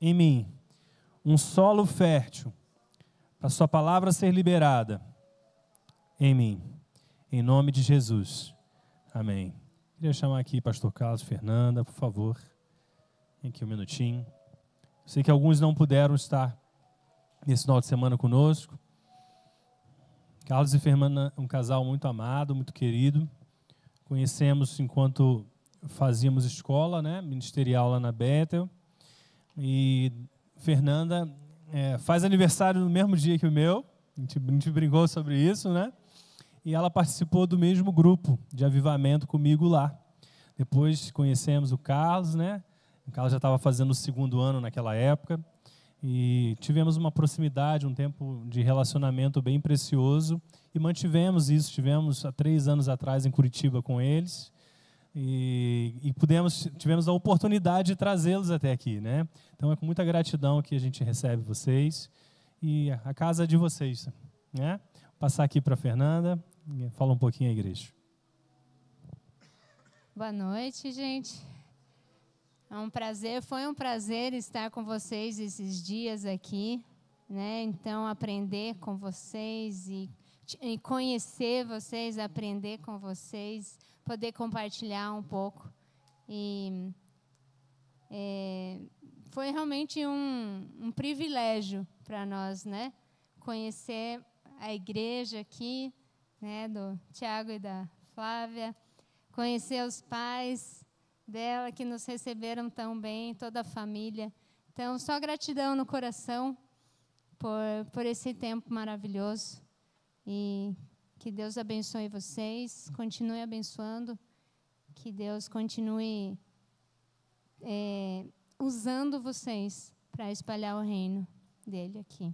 em mim um solo fértil para a sua palavra ser liberada em mim, em nome de Jesus. Amém. Queria chamar aqui pastor Carlos, Fernanda, por favor. Vem aqui um minutinho. Sei que alguns não puderam estar nesse final de semana conosco. Carlos e Fernanda, um casal muito amado, muito querido. Conhecemos enquanto fazíamos escola, né, ministerial lá na Bethel. E Fernanda faz aniversário no mesmo dia que o meu. A gente brincou sobre isso, né? E ela participou do mesmo grupo de avivamento comigo lá. Depois conhecemos o Carlos, né? O Carlos já estava fazendo o 2º ano naquela época. E tivemos uma proximidade, um tempo de relacionamento bem precioso. E mantivemos isso. Tivemos há 3 anos atrás em Curitiba com eles. E tivemos a oportunidade de trazê-los até aqui, né? Então é com muita gratidão que a gente recebe vocês. E a casa é de vocês, né? Vou passar aqui para a Fernanda. Fala um pouquinho à igreja. Boa noite, gente. Foi um prazer estar com vocês esses dias aqui, né? Então, aprender com vocês e conhecer vocês, aprender com vocês, poder compartilhar um pouco. E foi realmente um privilégio para nós, né? Conhecer a igreja aqui, né, do Tiago e da Flávia, conhecer os pais dela que nos receberam tão bem, toda a família. Então, só gratidão no coração por esse tempo maravilhoso. E que Deus abençoe vocês, continue abençoando, que Deus continue usando vocês para espalhar o reino dele aqui.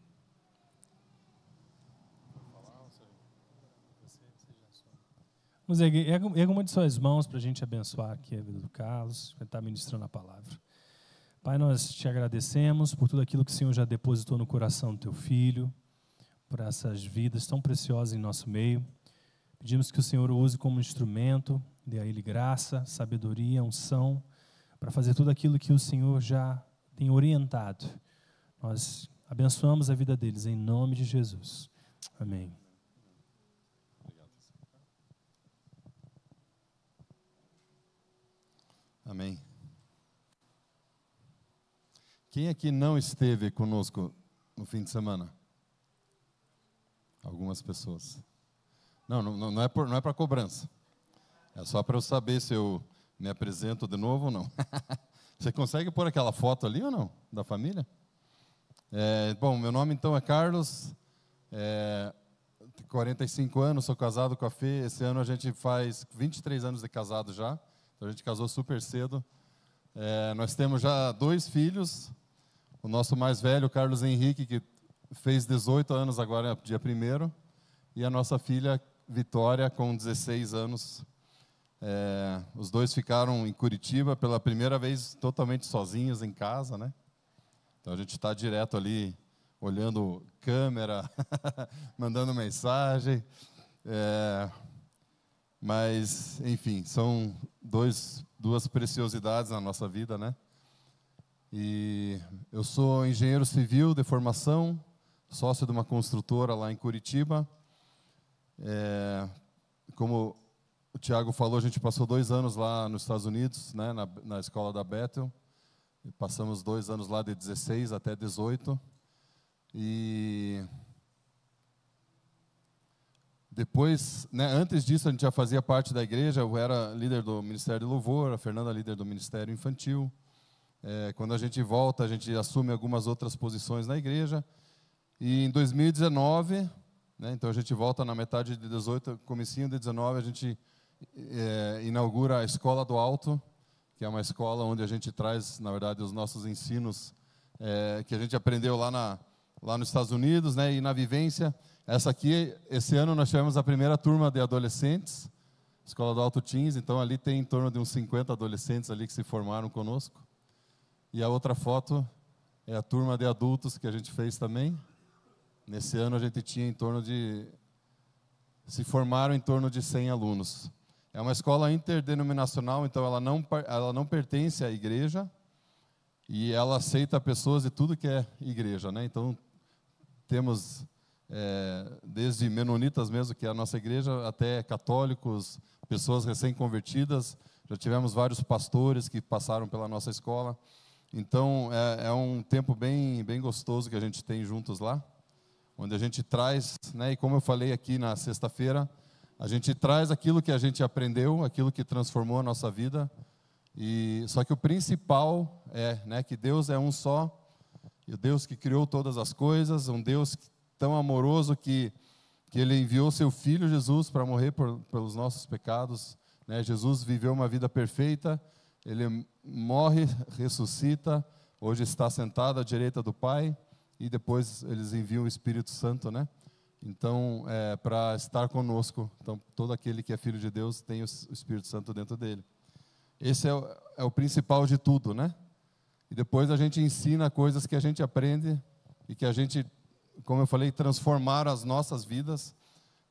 Vamos erga uma de suas mãos para a gente abençoar aqui a vida do Carlos, que está ministrando a palavra. Pai, nós te agradecemos por tudo aquilo que o Senhor já depositou no coração do teu filho, por essas vidas tão preciosas em nosso meio. Pedimos que o Senhor o use como instrumento, dê a ele graça, sabedoria, unção, para fazer tudo aquilo que o Senhor já tem orientado. Nós abençoamos a vida deles em nome de Jesus. Amém. Amém. Quem aqui não esteve conosco no fim de semana? Algumas pessoas. Não é para cobrança. É só para eu saber se eu me apresento de novo ou não. Você consegue pôr aquela foto ali ou não? Da família? Bom, meu nome então é Carlos. 45 anos, sou casado com a Fê. Esse ano a gente faz 23 anos de casado já. Então a gente casou super cedo. Nós temos já 2 filhos. O nosso mais velho, Carlos Henrique, que fez 18 anos agora, dia 1º. E a nossa filha, Vitória, com 16 anos. Os 2 ficaram em Curitiba pela primeira vez totalmente sozinhos em casa, né? Então a gente está direto ali, olhando câmera, mandando mensagem. Mas, enfim, são duas preciosidades na nossa vida, né? E eu sou engenheiro civil de formação, sócio de uma construtora lá em Curitiba. Como o Tiago falou, a gente passou 2 anos lá nos Estados Unidos, né, na escola da Bethel. E passamos 2 anos lá de 16 até 18. E depois, né, antes disso, a gente já fazia parte da igreja. Eu era líder do Ministério de Louvor, a Fernanda líder do Ministério Infantil. Quando a gente volta, a gente assume algumas outras posições na igreja. E em 2019, né, então a gente volta na metade de 18, comecinho de 19, a gente inaugura a Escola do Alto, que é uma escola onde a gente traz, na verdade, os nossos ensinos que a gente aprendeu lá nos Estados Unidos, né, e na vivência. Esse ano nós tivemos a primeira turma de adolescentes, Escola do Alto Teens, então ali tem em torno de uns 50 adolescentes ali que se formaram conosco. E a outra foto é a turma de adultos que a gente fez também. Nesse ano a gente tinha se formaram em torno de 100 alunos. É uma escola interdenominacional, então ela não pertence à igreja. e ela aceita pessoas de tudo que é igreja, né? Então, temos desde menonitas mesmo, que é a nossa igreja, até católicos, pessoas recém-convertidas. Já tivemos vários pastores que passaram pela nossa escola. Então, é um tempo bem, bem gostoso que a gente tem juntos lá, onde a gente traz, né, e como eu falei aqui na sexta-feira, a gente traz aquilo que a gente aprendeu, aquilo que transformou a nossa vida. E só que o principal né, que Deus é um só, e o Deus que criou todas as coisas, um Deus tão amoroso que Ele enviou seu Filho Jesus para morrer pelos nossos pecados, né? Jesus viveu uma vida perfeita, Ele morre, ressuscita, hoje está sentado à direita do Pai, e depois eles enviam o Espírito Santo, né? Então, para estar conosco. Então, todo aquele que é filho de Deus tem o Espírito Santo dentro dele. Esse é o principal de tudo, né? E depois a gente ensina coisas que a gente aprende e que a gente, como eu falei, transformaram as nossas vidas,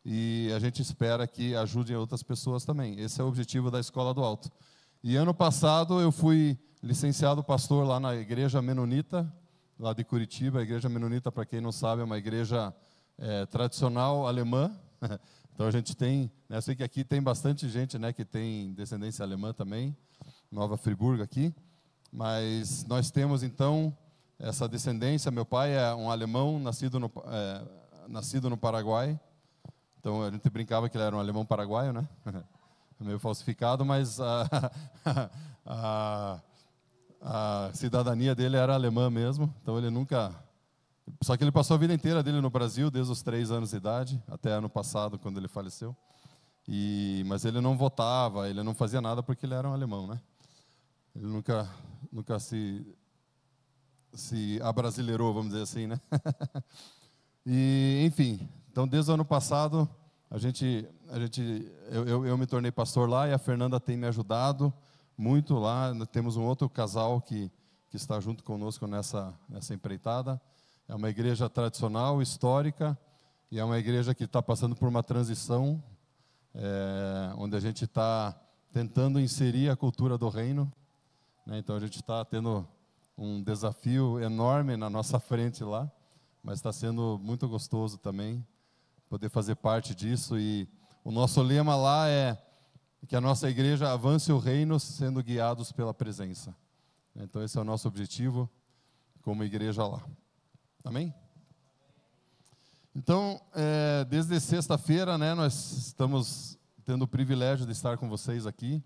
e a gente espera que ajude outras pessoas também. Esse é o objetivo da Escola do Alto. E ano passado eu fui licenciado pastor lá na Igreja Menonita, lá de Curitiba. A Igreja Menonita, para quem não sabe, é uma igreja tradicional alemã. Então a gente tem, né, eu sei que aqui tem bastante gente, né, que tem descendência alemã também, Nova Friburgo aqui, mas nós temos então essa descendência. Meu pai é um alemão nascido no Paraguai, então a gente brincava que ele era um alemão paraguaio, né? Meio falsificado, mas a cidadania dele era alemã mesmo, então ele nunca... Só que ele passou a vida inteira dele no Brasil, desde os 3 anos de idade, até ano passado, quando ele faleceu. Mas ele não votava, ele não fazia nada porque ele era um alemão, né? Ele nunca se abrasileirou, vamos dizer assim, né? E, enfim, então desde o ano passado, eu me tornei pastor lá, e a Fernanda tem me ajudado muito lá. Temos um outro casal que está junto conosco nessa empreitada. É uma igreja tradicional, histórica, e é uma igreja que está passando por uma transição, onde a gente está tentando inserir a cultura do reino, né? Então a gente está tendo um desafio enorme na nossa frente lá, mas está sendo muito gostoso também poder fazer parte disso. E o nosso lema lá é que a nossa igreja avance o reino sendo guiados pela presença. Então esse é o nosso objetivo como igreja lá. Amém? Então, desde sexta-feira, né, nós estamos tendo o privilégio de estar com vocês aqui.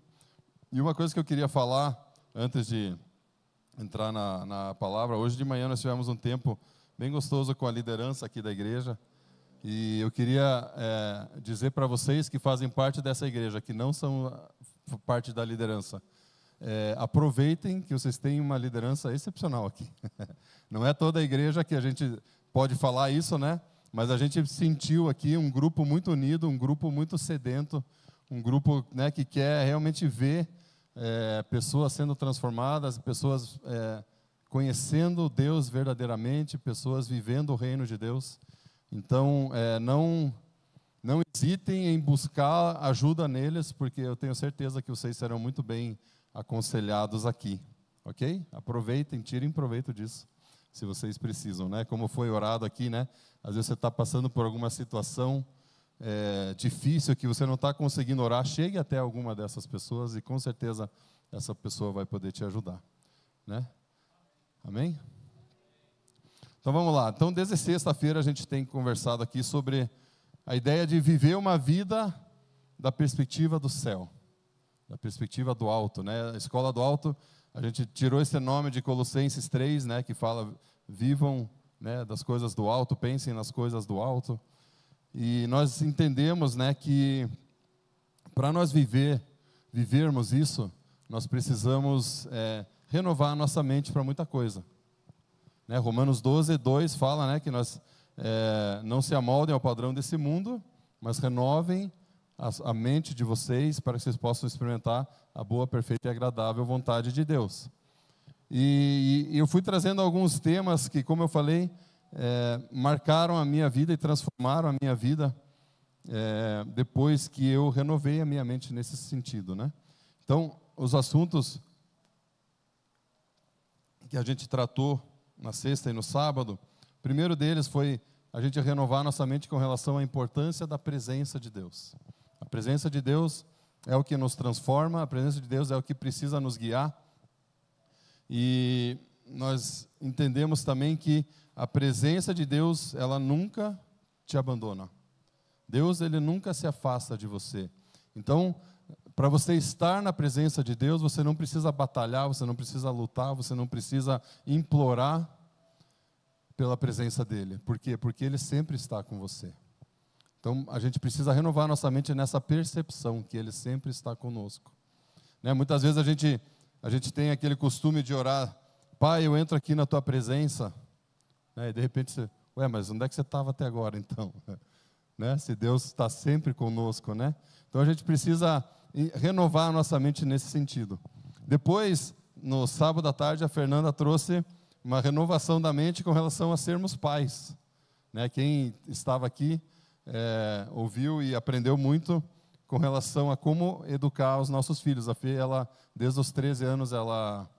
E uma coisa que eu queria falar, antes de entrar na palavra, hoje de manhã nós tivemos um tempo bem gostoso com a liderança aqui da igreja. E eu queria dizer para vocês que fazem parte dessa igreja, que não são parte da liderança, aproveitem que vocês têm uma liderança excepcional aqui. Não é toda a igreja que a gente pode falar isso, né? Mas a gente sentiu aqui um grupo muito unido, um grupo muito sedento, um grupo, né, que quer realmente ver pessoas sendo transformadas, pessoas conhecendo Deus verdadeiramente, pessoas vivendo o reino de Deus. Então, não hesitem em buscar ajuda neles, porque eu tenho certeza que vocês serão muito bem aconselhados aqui, ok? Aproveitem, tirem proveito disso, se vocês precisam, né? Como foi orado aqui, né? Às vezes você está passando por alguma situação difícil que você não está conseguindo orar, chegue até alguma dessas pessoas e com certeza essa pessoa vai poder te ajudar, né? Amém? Então vamos lá. Então desde sexta-feira a gente tem conversado aqui sobre a ideia de viver uma vida da perspectiva do céu, da perspectiva do alto, né? A Escola do Alto, a gente tirou esse nome de Colossenses 3, né, que fala, vivam, né, das coisas do alto, pensem nas coisas do alto. E nós entendemos, né, que para nós vivermos isso, nós precisamos renovar a nossa mente para muita coisa. Né? Romanos 12, 2 fala, né, que nós não se amoldem ao padrão desse mundo, mas renovem a mente de vocês para que vocês possam experimentar a boa, perfeita e agradável vontade de Deus. E eu fui trazendo alguns temas que, como eu falei, marcaram a minha vida e transformaram a minha vida depois que eu renovei a minha mente nesse sentido, né? Então, os assuntos que a gente tratou na sexta e no sábado. O primeiro deles foi a gente renovar nossa mente com relação à importância da presença de Deus. A presença de Deus é o que nos transforma, a presença de Deus é o que precisa nos guiar. E nós entendemos também que a presença de Deus, ela nunca te abandona. Deus, ele nunca se afasta de você. Então, para você estar na presença de Deus, você não precisa batalhar, você não precisa lutar, você não precisa implorar pela presença dele. Por quê? Porque ele sempre está com você. Então, a gente precisa renovar nossa mente nessa percepção que ele sempre está conosco. Né? Muitas vezes a gente tem aquele costume de orar: Pai, eu entro aqui na tua presença. Né? E de repente você, mas onde é que você estava até agora então? Né? Se Deus está sempre conosco, né? Então a gente precisa renovar a nossa mente nesse sentido. Depois, no sábado à tarde, a Fernanda trouxe uma renovação da mente com relação a sermos pais. Né? Quem estava aqui ouviu e aprendeu muito com relação a como educar os nossos filhos. A Fê, ela, desde os 13 anos, ela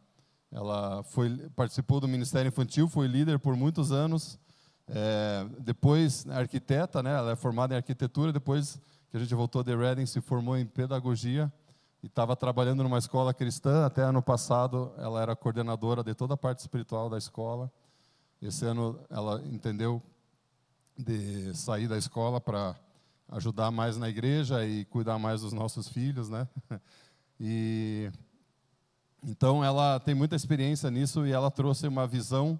participou do Ministério Infantil, foi líder por muitos anos. Depois, arquiteta, né? Ela é formada em arquitetura. Depois que a gente voltou de Reading, se formou em pedagogia e estava trabalhando numa escola cristã. Até ano passado, ela era coordenadora de toda a parte espiritual da escola. Esse ano, ela entendeu de sair da escola para ajudar mais na igreja e cuidar mais dos nossos filhos, né? E então ela tem muita experiência nisso e ela trouxe uma visão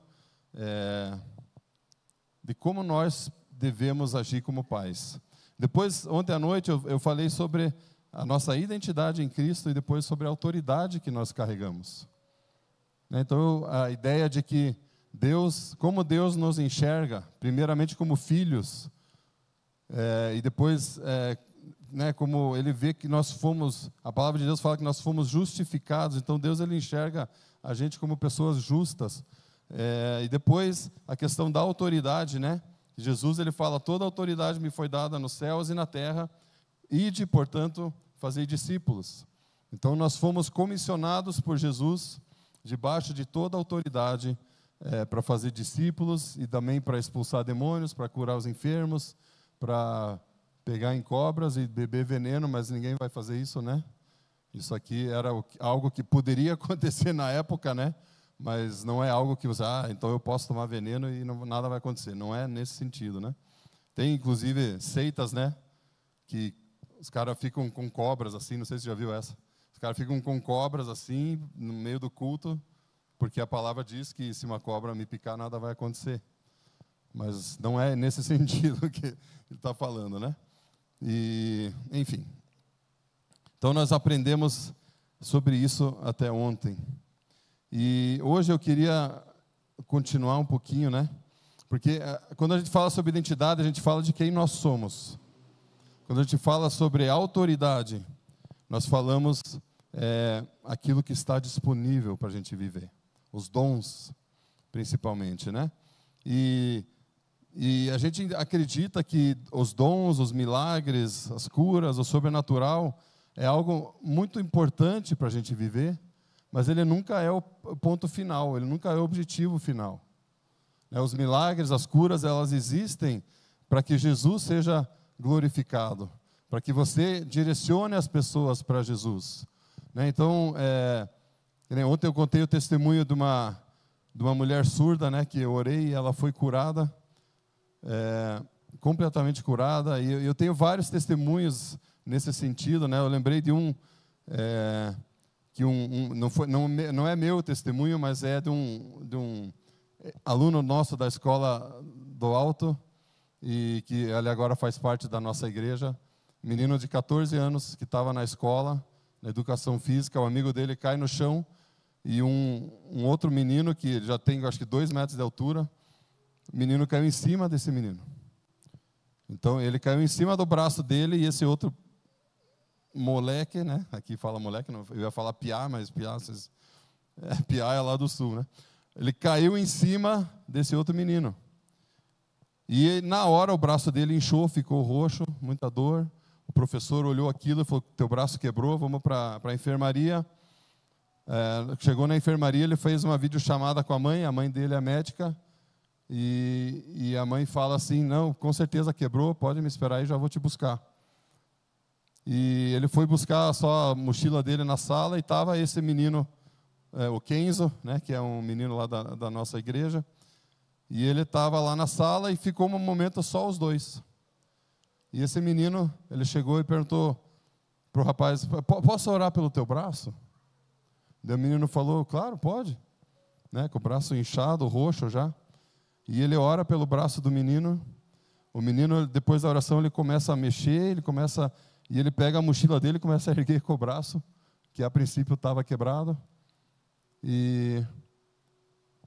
de como nós devemos agir como pais. Depois, ontem à noite, eu falei sobre a nossa identidade em Cristo e depois sobre a autoridade que nós carregamos. Então, a ideia de que Deus, como Deus nos enxerga, primeiramente como filhos, e depois, como Ele vê que nós fomos, a palavra de Deus fala que nós fomos justificados, então Deus, Ele enxerga a gente como pessoas justas. E depois, a questão da autoridade, né? Jesus, ele fala: toda a autoridade me foi dada nos céus e na terra, ide, portanto, fazei discípulos. Então, nós fomos comissionados por Jesus, debaixo de toda a autoridade, para fazer discípulos e também para expulsar demônios, para curar os enfermos, para pegar em cobras e beber veneno, mas ninguém vai fazer isso, né? Isso aqui era algo que poderia acontecer na época, né? Mas não é algo que você, então eu posso tomar veneno e nada vai acontecer. Não é nesse sentido, né? Tem, inclusive, seitas, né? Que os caras ficam com cobras, assim, não sei se você já viu essa. Os caras ficam com cobras, assim, no meio do culto, porque a palavra diz que se uma cobra me picar, nada vai acontecer. Mas não é nesse sentido que ele está falando, né? E, enfim. Então, nós aprendemos sobre isso até ontem. E hoje eu queria continuar um pouquinho, né? Porque quando a gente fala sobre identidade, a gente fala de quem nós somos. Quando a gente fala sobre autoridade, nós falamos aquilo que está disponível para a gente viver. Os dons, principalmente, né? E a gente acredita que os dons, os milagres, as curas, o sobrenatural é algo muito importante para a gente viver, mas ele nunca é o ponto final, ele nunca é o objetivo final. Os milagres, as curas, elas existem para que Jesus seja glorificado, para que você direcione as pessoas para Jesus. Então, ontem eu contei o testemunho de uma mulher surda, né, que eu orei e ela foi curada, completamente curada, e eu tenho vários testemunhos nesse sentido, né? Eu lembrei de que não é meu testemunho, mas é de um aluno nosso da escola do Alto, e que ele agora faz parte da nossa igreja, menino de 14 anos que estava na escola, na educação física, o amigo dele cai no chão, e um outro menino, que já tem acho que 2 metros de altura, o menino caiu em cima desse menino. Então ele caiu em cima do braço dele, e esse outro moleque, né? Aqui fala moleque, não, eu ia falar piá, mas piá é lá do sul, né? Ele caiu em cima desse outro menino. E na hora o braço dele inchou, ficou roxo, muita dor. O professor olhou aquilo e falou: teu braço quebrou, vamos para a enfermaria. chegou na enfermaria, ele fez uma videochamada com a mãe dele é médica, e a mãe fala assim, não, com certeza quebrou, pode me esperar aí, já vou te buscar. E ele foi buscar só a mochila dele na sala, e estava esse menino, o Kenzo, né, que é um menino lá da nossa igreja, e ele estava lá na sala, e ficou um momento só os dois. E esse menino, ele chegou e perguntou para o rapaz, posso orar pelo teu braço? Daí o menino falou, claro, pode, né, com o braço inchado, roxo já. E ele ora pelo braço do menino. O menino, depois da oração, ele começa a mexer, e ele pega a mochila dele e começa a erguer com o braço, que a princípio estava quebrado. E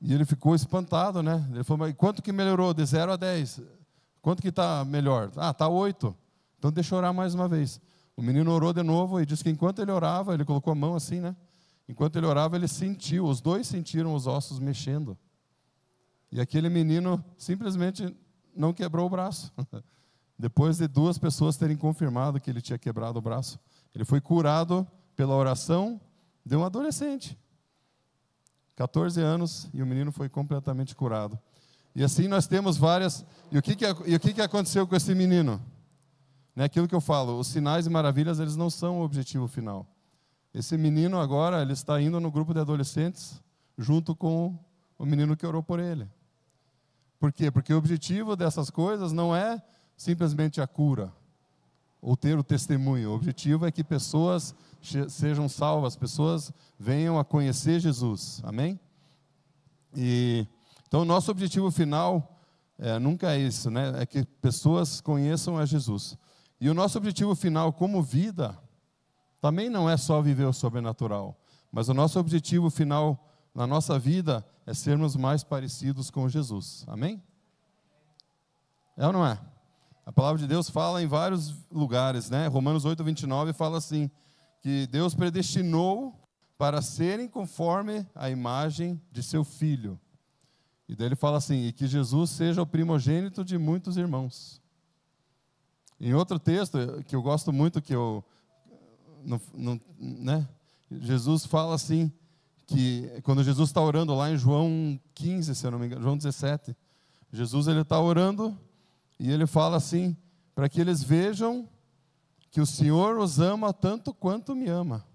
ele ficou espantado, né? Ele falou, mas quanto que melhorou? De 0 a 10. Quanto que está melhor? Está 8. Então deixa eu orar mais uma vez. O menino orou de novo e disse que enquanto ele orava, ele colocou a mão assim, né? Enquanto ele orava, ele sentiu, os dois sentiram os ossos mexendo. E aquele menino simplesmente não quebrou o braço. Depois de 2 pessoas terem confirmado que ele tinha quebrado o braço. Ele foi curado pela oração de um adolescente. 14 anos, e o menino foi completamente curado. E assim nós temos várias... E o que aconteceu com esse menino? Né, aquilo que eu falo, os sinais e maravilhas, eles não são o objetivo final. Esse menino agora, ele está indo no grupo de adolescentes, junto com o menino que orou por ele. Por quê? Porque o objetivo dessas coisas não é simplesmente a cura, ou ter o testemunho. O objetivo é que pessoas sejam salvas, pessoas venham a conhecer Jesus. Amém? Então, o nosso objetivo final nunca é isso, né? É que pessoas conheçam a Jesus. E o nosso objetivo final como vida também não é só viver o sobrenatural, mas o nosso objetivo final na nossa vida é sermos mais parecidos com Jesus. Amém? É ou não é? A palavra de Deus fala em vários lugares, né? Romanos 8:29 fala assim, que Deus predestinou para serem conforme a imagem de seu Filho. E daí ele fala assim, e que Jesus seja o primogênito de muitos irmãos. Em outro texto, que eu gosto muito, né? Jesus fala assim, que quando Jesus está orando lá em João 15, se eu não me engano, João 17, Jesus ele está orando e ele fala assim, para que eles vejam que o Senhor os ama tanto quanto me ama.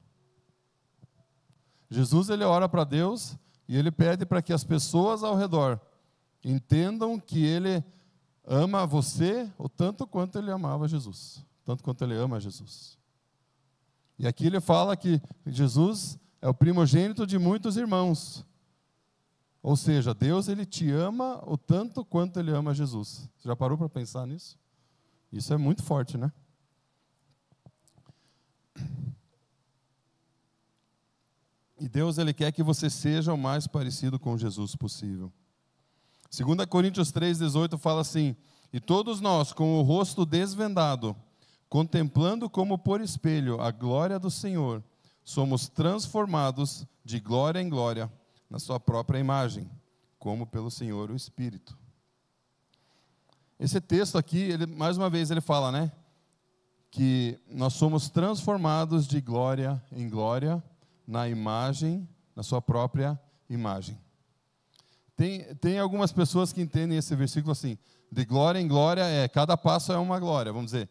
Jesus ele ora para Deus e ele pede para que as pessoas ao redor entendam que ele ama você o tanto quanto ele amava Jesus, tanto quanto ele ama Jesus. E aqui ele fala que Jesus é o primogênito de muitos irmãos. Ou seja, Deus ele te ama o tanto quanto ele ama Jesus. Você já parou para pensar nisso? Isso é muito forte, né? E Deus ele quer que você seja o mais parecido com Jesus possível. 2 Coríntios 3:18 fala assim, e todos nós com o rosto desvendado, contemplando como por espelho a glória do Senhor, somos transformados de glória em glória na sua própria imagem, como pelo Senhor o Espírito. Esse texto aqui, mais uma vez ele fala, né, que nós somos transformados de glória em glória na imagem, na sua própria imagem. Tem algumas pessoas que entendem esse versículo assim, de glória em glória cada passo é uma glória, vamos dizer,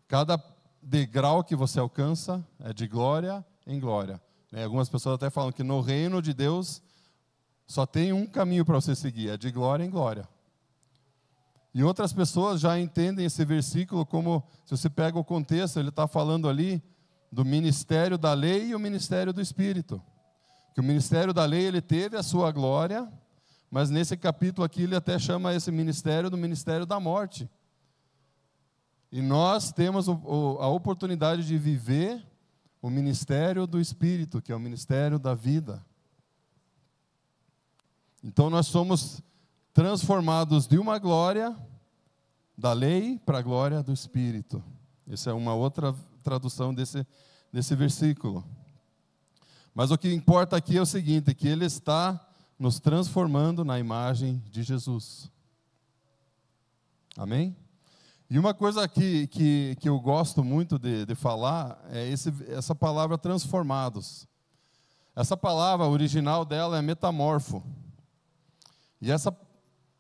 cada degrau que você alcança é de glória em glória. Algumas pessoas até falam que no reino de Deus só tem um caminho para você seguir, é de glória em glória. E outras pessoas já entendem esse versículo como, se você pega o contexto, ele está falando ali do ministério da lei e o ministério do Espírito. Que o ministério da lei ele teve a sua glória, mas nesse capítulo aqui ele até chama esse ministério do ministério da morte. E nós temos a oportunidade de viver o ministério do Espírito, que é o ministério da vida. Então nós somos transformados de uma glória da lei para a glória do Espírito. Essa é uma outra tradução desse versículo. Mas o que importa aqui é o seguinte, que ele está nos transformando na imagem de Jesus. Amém? E uma coisa que eu gosto muito de falar é essa palavra transformados. Essa palavra, a original dela é metamorfo. E essa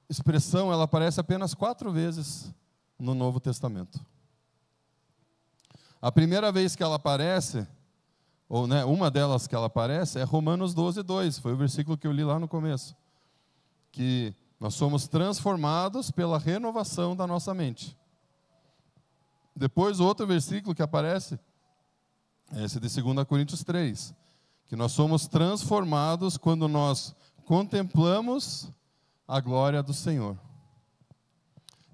expressão, ela aparece apenas 4 vezes no Novo Testamento. A primeira vez que ela aparece, ou né, uma delas que ela aparece, é Romanos 12:2. Foi o versículo que eu li lá no começo. Que nós somos transformados pela renovação da nossa mente. Depois, outro versículo que aparece, é esse de 2 Coríntios 3. Que nós somos transformados quando nós contemplamos a glória do Senhor.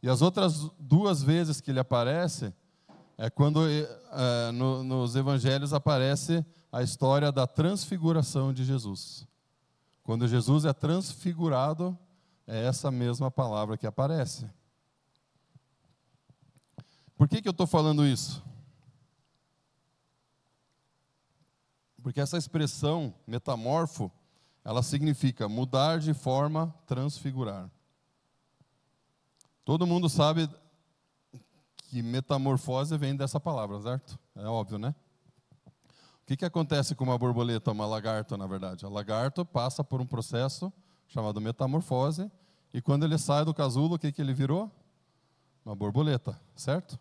E as outras 2 vezes que ele aparece, é quando nos evangelhos aparece a história da transfiguração de Jesus. Quando Jesus é transfigurado, é essa mesma palavra que aparece. Por que eu estou falando isso? Porque essa expressão, metamorfo, ela significa mudar de forma, transfigurar. Todo mundo sabe que metamorfose vem dessa palavra, certo? É óbvio, né? O que acontece com uma borboleta, uma lagarta, na verdade? A lagarta passa por um processo chamado metamorfose, e quando ele sai do casulo, o que ele virou? Uma borboleta, certo?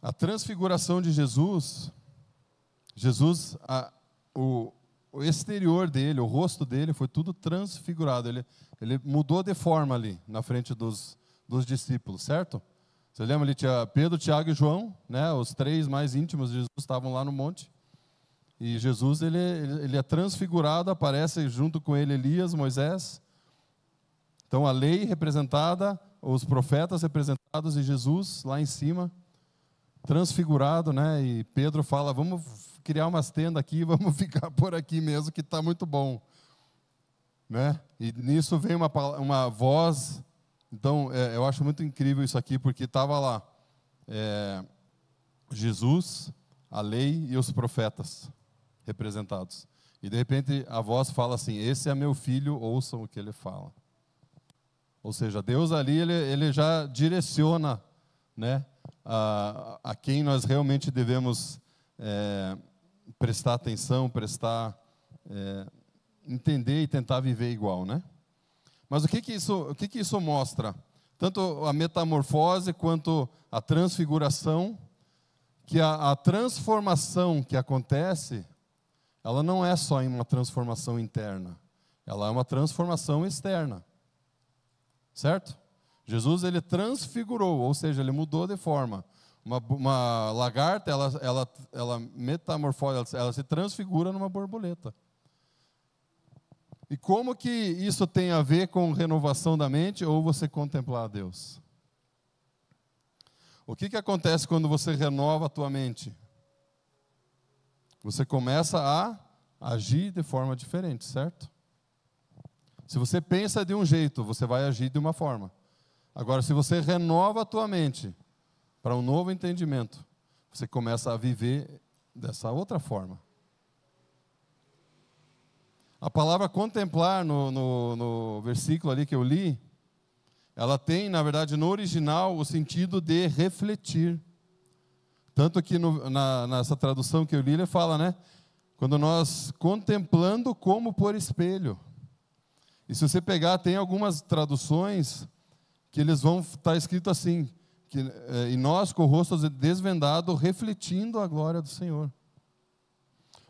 A transfiguração de Jesus, o exterior dele, o rosto dele, foi tudo transfigurado. Ele mudou de forma ali, na frente dos discípulos, certo? Você lembra ali, tinha Pedro, Tiago e João, né? Os 3 mais íntimos de Jesus estavam lá no monte. E Jesus, ele é transfigurado, aparece junto com ele Elias, Moisés. Então, a lei representada, os profetas representados e Jesus lá em cima, transfigurado, né? E Pedro fala, vamos criar umas tendas aqui, vamos ficar por aqui mesmo, que está muito bom. Né? E nisso vem uma voz. Então, eu acho muito incrível isso aqui, porque estava lá Jesus, a lei e os profetas representados. E, de repente, a voz fala assim, esse é meu filho, ouçam o que ele fala. Ou seja, Deus ali, ele já direciona, né, a quem nós realmente devemos prestar atenção, entender e tentar viver igual, né? Mas o que isso mostra? Tanto a metamorfose quanto a transfiguração, que a transformação que acontece, ela não é só em uma transformação interna, ela é uma transformação externa, certo? Jesus, ele transfigurou, ou seja, ele mudou de forma. Uma lagarta, ela metamorfose, ela se transfigura numa borboleta. E como que isso tem a ver com renovação da mente ou você contemplar a Deus? O que acontece quando você renova a tua mente? Você começa a agir de forma diferente, certo? Se você pensa de um jeito, você vai agir de uma forma. Agora, se você renova a tua mente para um novo entendimento, você começa a viver dessa outra forma. A palavra contemplar, no versículo ali que eu li, ela tem, na verdade, no original, o sentido de refletir. Tanto que nessa tradução que eu li, ele fala, né? Quando nós contemplando como por espelho. E se você pegar, tem algumas traduções que eles vão estar escrito assim, e nós com o rosto desvendado, refletindo a glória do Senhor.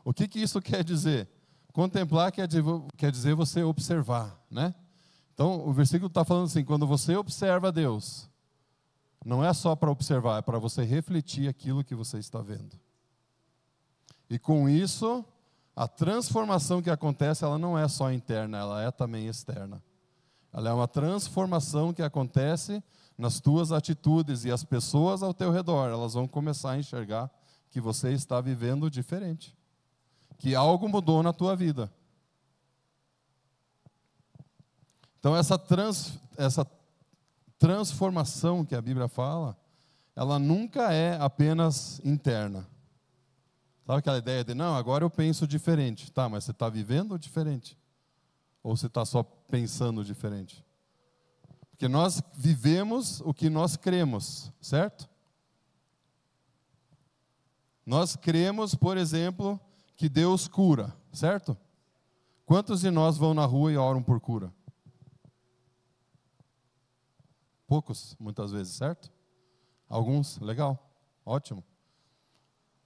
O que isso quer dizer? Contemplar quer dizer você observar, né? Então, o versículo está falando assim, quando você observa Deus, não é só para observar, é para você refletir aquilo que você está vendo. E com isso, a transformação que acontece, ela não é só interna, ela é também externa. Ela é uma transformação que acontece nas tuas atitudes, e as pessoas ao teu redor, elas vão começar a enxergar que você está vivendo diferente. Que algo mudou na tua vida. Então, essa transformação que a Bíblia fala, ela nunca é apenas interna. Sabe aquela ideia de, não, agora eu penso diferente. Tá, mas você está vivendo diferente? Ou você está só pensando diferente? Porque nós vivemos o que nós cremos, certo? Nós cremos, por exemplo, que Deus cura, certo? Quantos de nós vão na rua e oram por cura? Poucos, muitas vezes, certo? Alguns, legal, ótimo.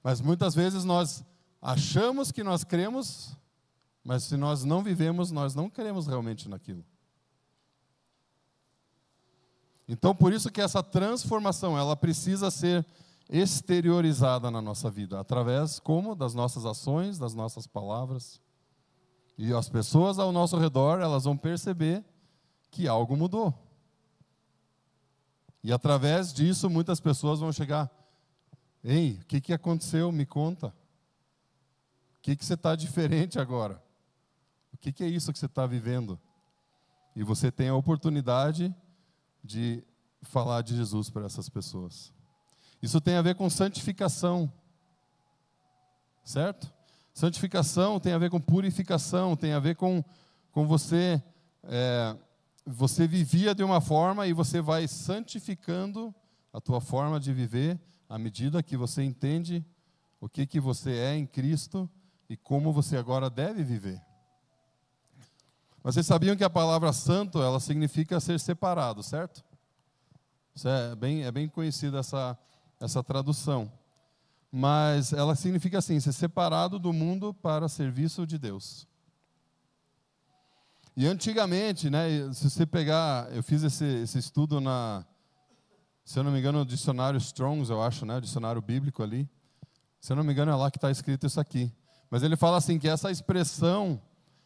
Mas muitas vezes nós achamos que nós cremos, mas se nós não vivemos, nós não cremos realmente naquilo. Então, por isso que essa transformação, ela precisa ser exteriorizada na nossa vida, através como? Das nossas ações, das nossas palavras. E as pessoas ao nosso redor, elas vão perceber que algo mudou. E através disso, muitas pessoas vão chegar: ei, o que aconteceu? Me conta. O que você está diferente agora? O que é isso que você está vivendo? E você tem a oportunidade de falar de Jesus para essas pessoas. Isso tem a ver com santificação, certo? Santificação tem a ver com purificação, tem a ver com você, você vivia de uma forma e você vai santificando a tua forma de viver à medida que você entende o que você é em Cristo e como você agora deve viver. Mas vocês sabiam que a palavra santo, ela significa ser separado, certo? Isso é bem conhecida essa tradução. Mas ela significa assim, ser separado do mundo para serviço de Deus. E antigamente, né, se você pegar, eu fiz esse estudo se eu não me engano, no dicionário Strong's, eu acho, né, o dicionário bíblico ali. Se eu não me engano, é lá que está escrito isso aqui. Mas ele fala assim, que essa expressão,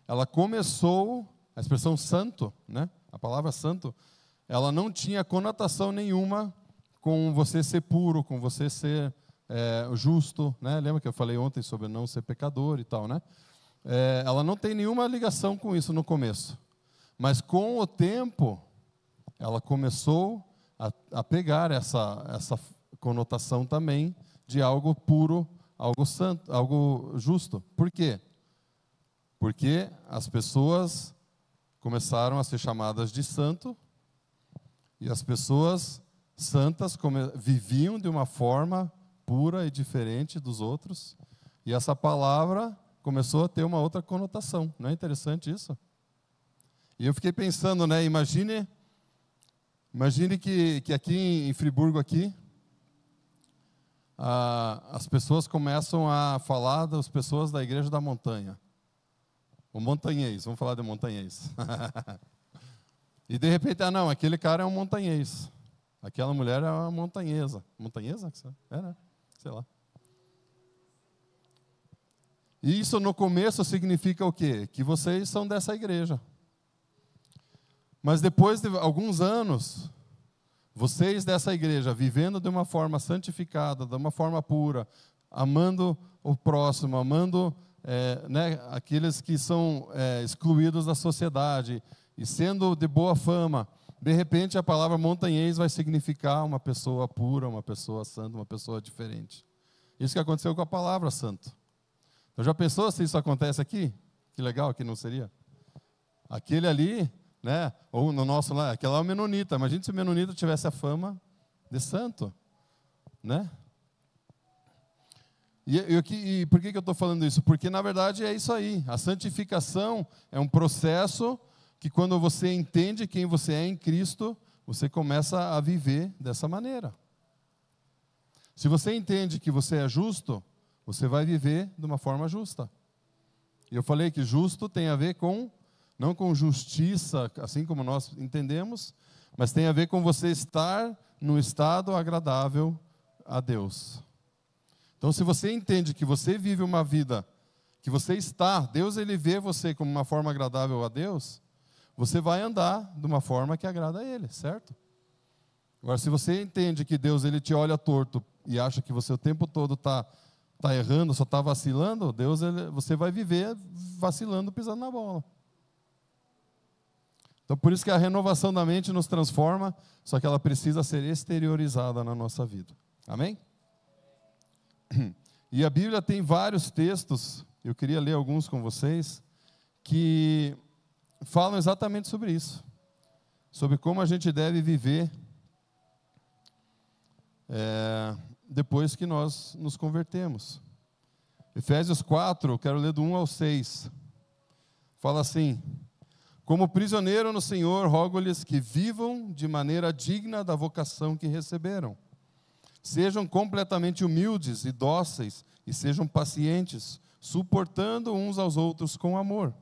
ela começou, a expressão santo, né, a palavra santo, ela não tinha conotação nenhuma com você ser puro, com você ser justo, né? Lembra que eu falei ontem sobre não ser pecador e tal, né? Ela não tem nenhuma ligação com isso no começo. Mas com o tempo, ela começou a pegar essa conotação também de algo puro, algo santo, algo justo. Por quê? Porque as pessoas começaram a ser chamadas de santo, e as pessoas santas viviam de uma forma pura e diferente dos outros, e essa palavra começou a ter uma outra conotação. Não é interessante isso? E eu fiquei pensando, né, imagine que aqui em Friburgo, as pessoas começam a falar das pessoas da Igreja da Montanha. O montanhês, vamos falar de montanhês. E de repente, não, aquele cara é um montanhês. Aquela mulher é uma montanhesa. Montanhesa? Né? Sei lá. E isso no começo significa o quê? Que vocês são dessa igreja. Mas depois de alguns anos, vocês dessa igreja, vivendo de uma forma santificada, de uma forma pura, amando o próximo, amando né, aqueles que são excluídos da sociedade, e sendo de boa fama, de repente a palavra montanhês vai significar uma pessoa pura, uma pessoa santa, uma pessoa diferente. Isso que aconteceu com a palavra santo. Então já pensou se isso acontece aqui? Que legal que não seria? Aquele ali, né? Ou no nosso lá, aquele lá é o menonita. Imagina se o menonita tivesse a fama de santo, né? E por que eu estou falando isso? Porque na verdade é isso aí. A santificação é um processo que quando você entende quem você é em Cristo, você começa a viver dessa maneira. Se você entende que você é justo, você vai viver de uma forma justa. E eu falei que justo tem a ver não com justiça, assim como nós entendemos, mas tem a ver com você estar num estado agradável a Deus. Então, se você entende que você vive uma vida, que Deus ele vê você como uma forma agradável a Deus, você vai andar de uma forma que agrada a Ele, certo? Agora, se você entende que Deus ele te olha torto e acha que você o tempo todo está errando, só está vacilando, você vai viver vacilando, pisando na bola. Então, por isso que a renovação da mente nos transforma, só que ela precisa ser exteriorizada na nossa vida. Amém? E a Bíblia tem vários textos, eu queria ler alguns com vocês, que falam exatamente sobre isso, sobre como a gente deve viver depois que nós nos convertemos. Efésios 4, eu quero ler do 1 ao 6. Fala assim: como prisioneiro no Senhor, rogo-lhes que vivam de maneira digna da vocação que receberam. Sejam completamente humildes e dóceis, e sejam pacientes, suportando uns aos outros com amor.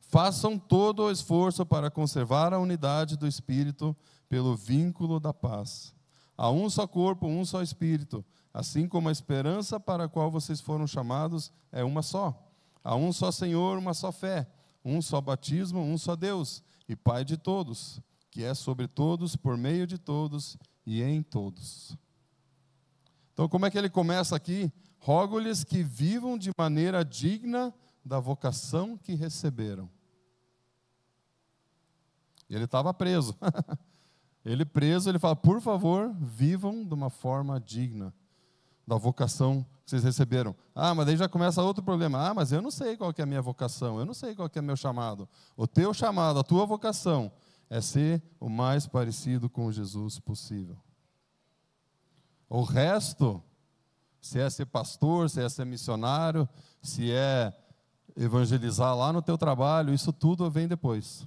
Façam todo o esforço para conservar a unidade do Espírito pelo vínculo da paz. Há um só corpo, um só Espírito, assim como a esperança para a qual vocês foram chamados é uma só. Há um só Senhor, uma só fé, um só batismo, um só Deus e Pai de todos, que é sobre todos, por meio de todos e em todos. Então, como é que ele começa aqui? Rogo-lhes que vivam de maneira digna da vocação que receberam. Ele estava preso. Ele preso, ele fala, por favor, vivam de uma forma digna da vocação que vocês receberam. Ah, mas daí já começa outro problema. Ah, mas eu não sei qual que é a minha vocação, eu não sei qual que é o meu chamado. O teu chamado, a tua vocação é ser o mais parecido com Jesus possível. O resto, se é ser pastor, se é ser missionário, se é evangelizar lá no teu trabalho, isso tudo vem depois.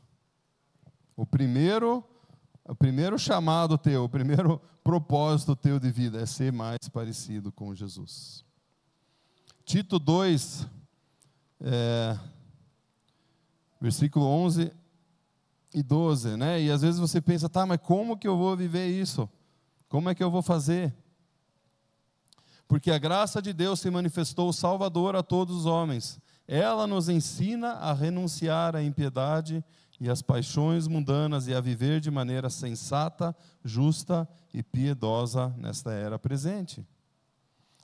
O primeiro chamado teu, o primeiro propósito teu de vida é ser mais parecido com Jesus. Tito 2, versículo 11 e 12, né? E às vezes você pensa, tá, mas como que eu vou viver isso? Como é que eu vou fazer? Porque a graça de Deus se manifestou salvadora a todos os homens. Ela nos ensina a renunciar à impiedade e às paixões mundanas e a viver de maneira sensata, justa e piedosa nesta era presente.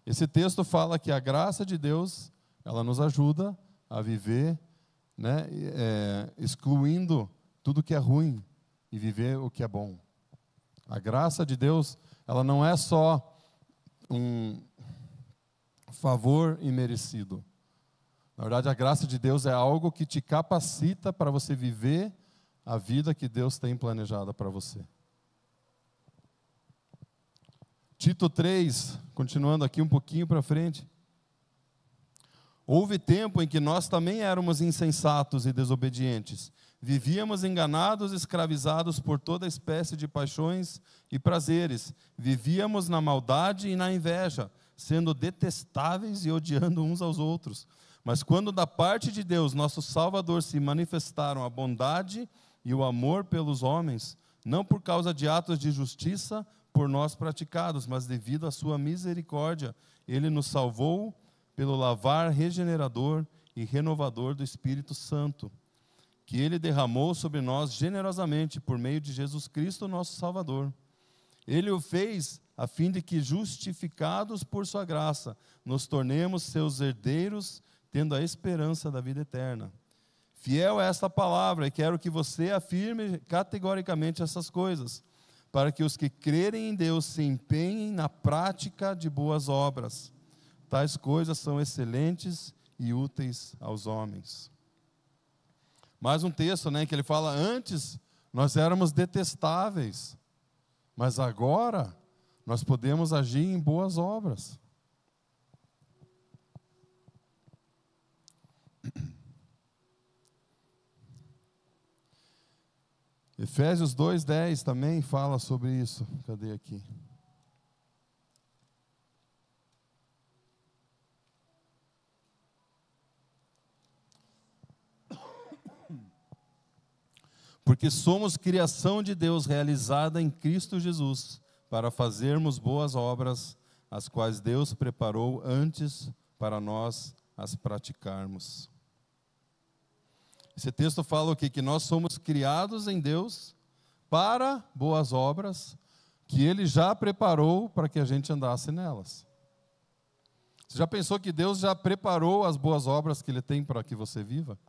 Esse texto fala que a graça de Deus, ela nos ajuda a viver, né, excluindo tudo que é ruim e viver o que é bom. A graça de Deus, ela não é só um favor imerecido. Na verdade, a graça de Deus é algo que te capacita para você viver a vida que Deus tem planejada para você. Tito 3, continuando aqui um pouquinho para frente. Houve tempo em que nós também éramos insensatos e desobedientes. Vivíamos enganados, escravizados por toda espécie de paixões e prazeres. Vivíamos na maldade e na inveja, sendo detestáveis e odiando uns aos outros. Mas quando da parte de Deus, nosso Salvador, se manifestaram a bondade e o amor pelos homens, não por causa de atos de justiça por nós praticados, mas devido à sua misericórdia, Ele nos salvou pelo lavar regenerador e renovador do Espírito Santo, que Ele derramou sobre nós generosamente por meio de Jesus Cristo, nosso Salvador. Ele o fez a fim de que, justificados por sua graça, nos tornemos seus herdeiros, tendo a esperança da vida eterna. Fiel é esta palavra, e quero que você afirme categoricamente essas coisas, para que os que crerem em Deus se empenhem na prática de boas obras. Tais coisas são excelentes e úteis aos homens. Mais um texto, né, que ele fala, antes nós éramos detestáveis, mas agora nós podemos agir em boas obras. Efésios 2:10 também fala sobre isso. Cadê aqui? Porque somos criação de Deus realizada em Cristo Jesus, para fazermos boas obras, as quais Deus preparou antes para nós as praticarmos. Esse texto fala o quê? Que nós somos criados em Deus para boas obras, que Ele já preparou para que a gente andasse nelas. Você já pensou que Deus já preparou as boas obras que Ele tem para que você viva?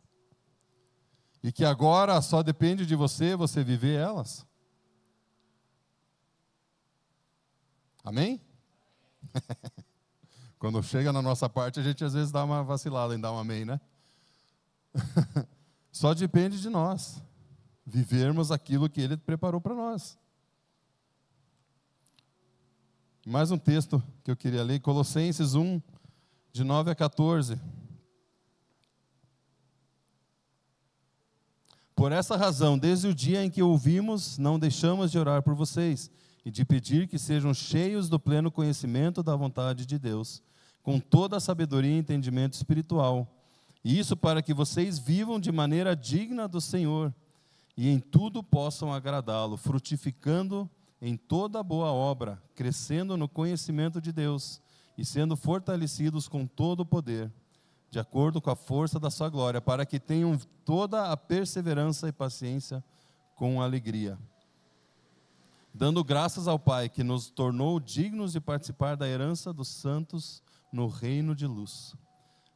E que agora só depende de você viver elas? Amém? Quando chega na nossa parte, a gente às vezes dá uma vacilada em dar um amém, né? Só depende de nós vivermos aquilo que Ele preparou para nós. Mais um texto que eu queria ler, Colossenses 1, de 9 a 14. Por essa razão, desde o dia em que ouvimos, não deixamos de orar por vocês e de pedir que sejam cheios do pleno conhecimento da vontade de Deus, com toda a sabedoria e entendimento espiritual. E isso para que vocês vivam de maneira digna do Senhor e em tudo possam agradá-lo, frutificando em toda boa obra, crescendo no conhecimento de Deus e sendo fortalecidos com todo o poder, de acordo com a força da sua glória, para que tenham toda a perseverança e paciência com alegria. Dando graças ao Pai, que nos tornou dignos de participar da herança dos santos no reino de luz.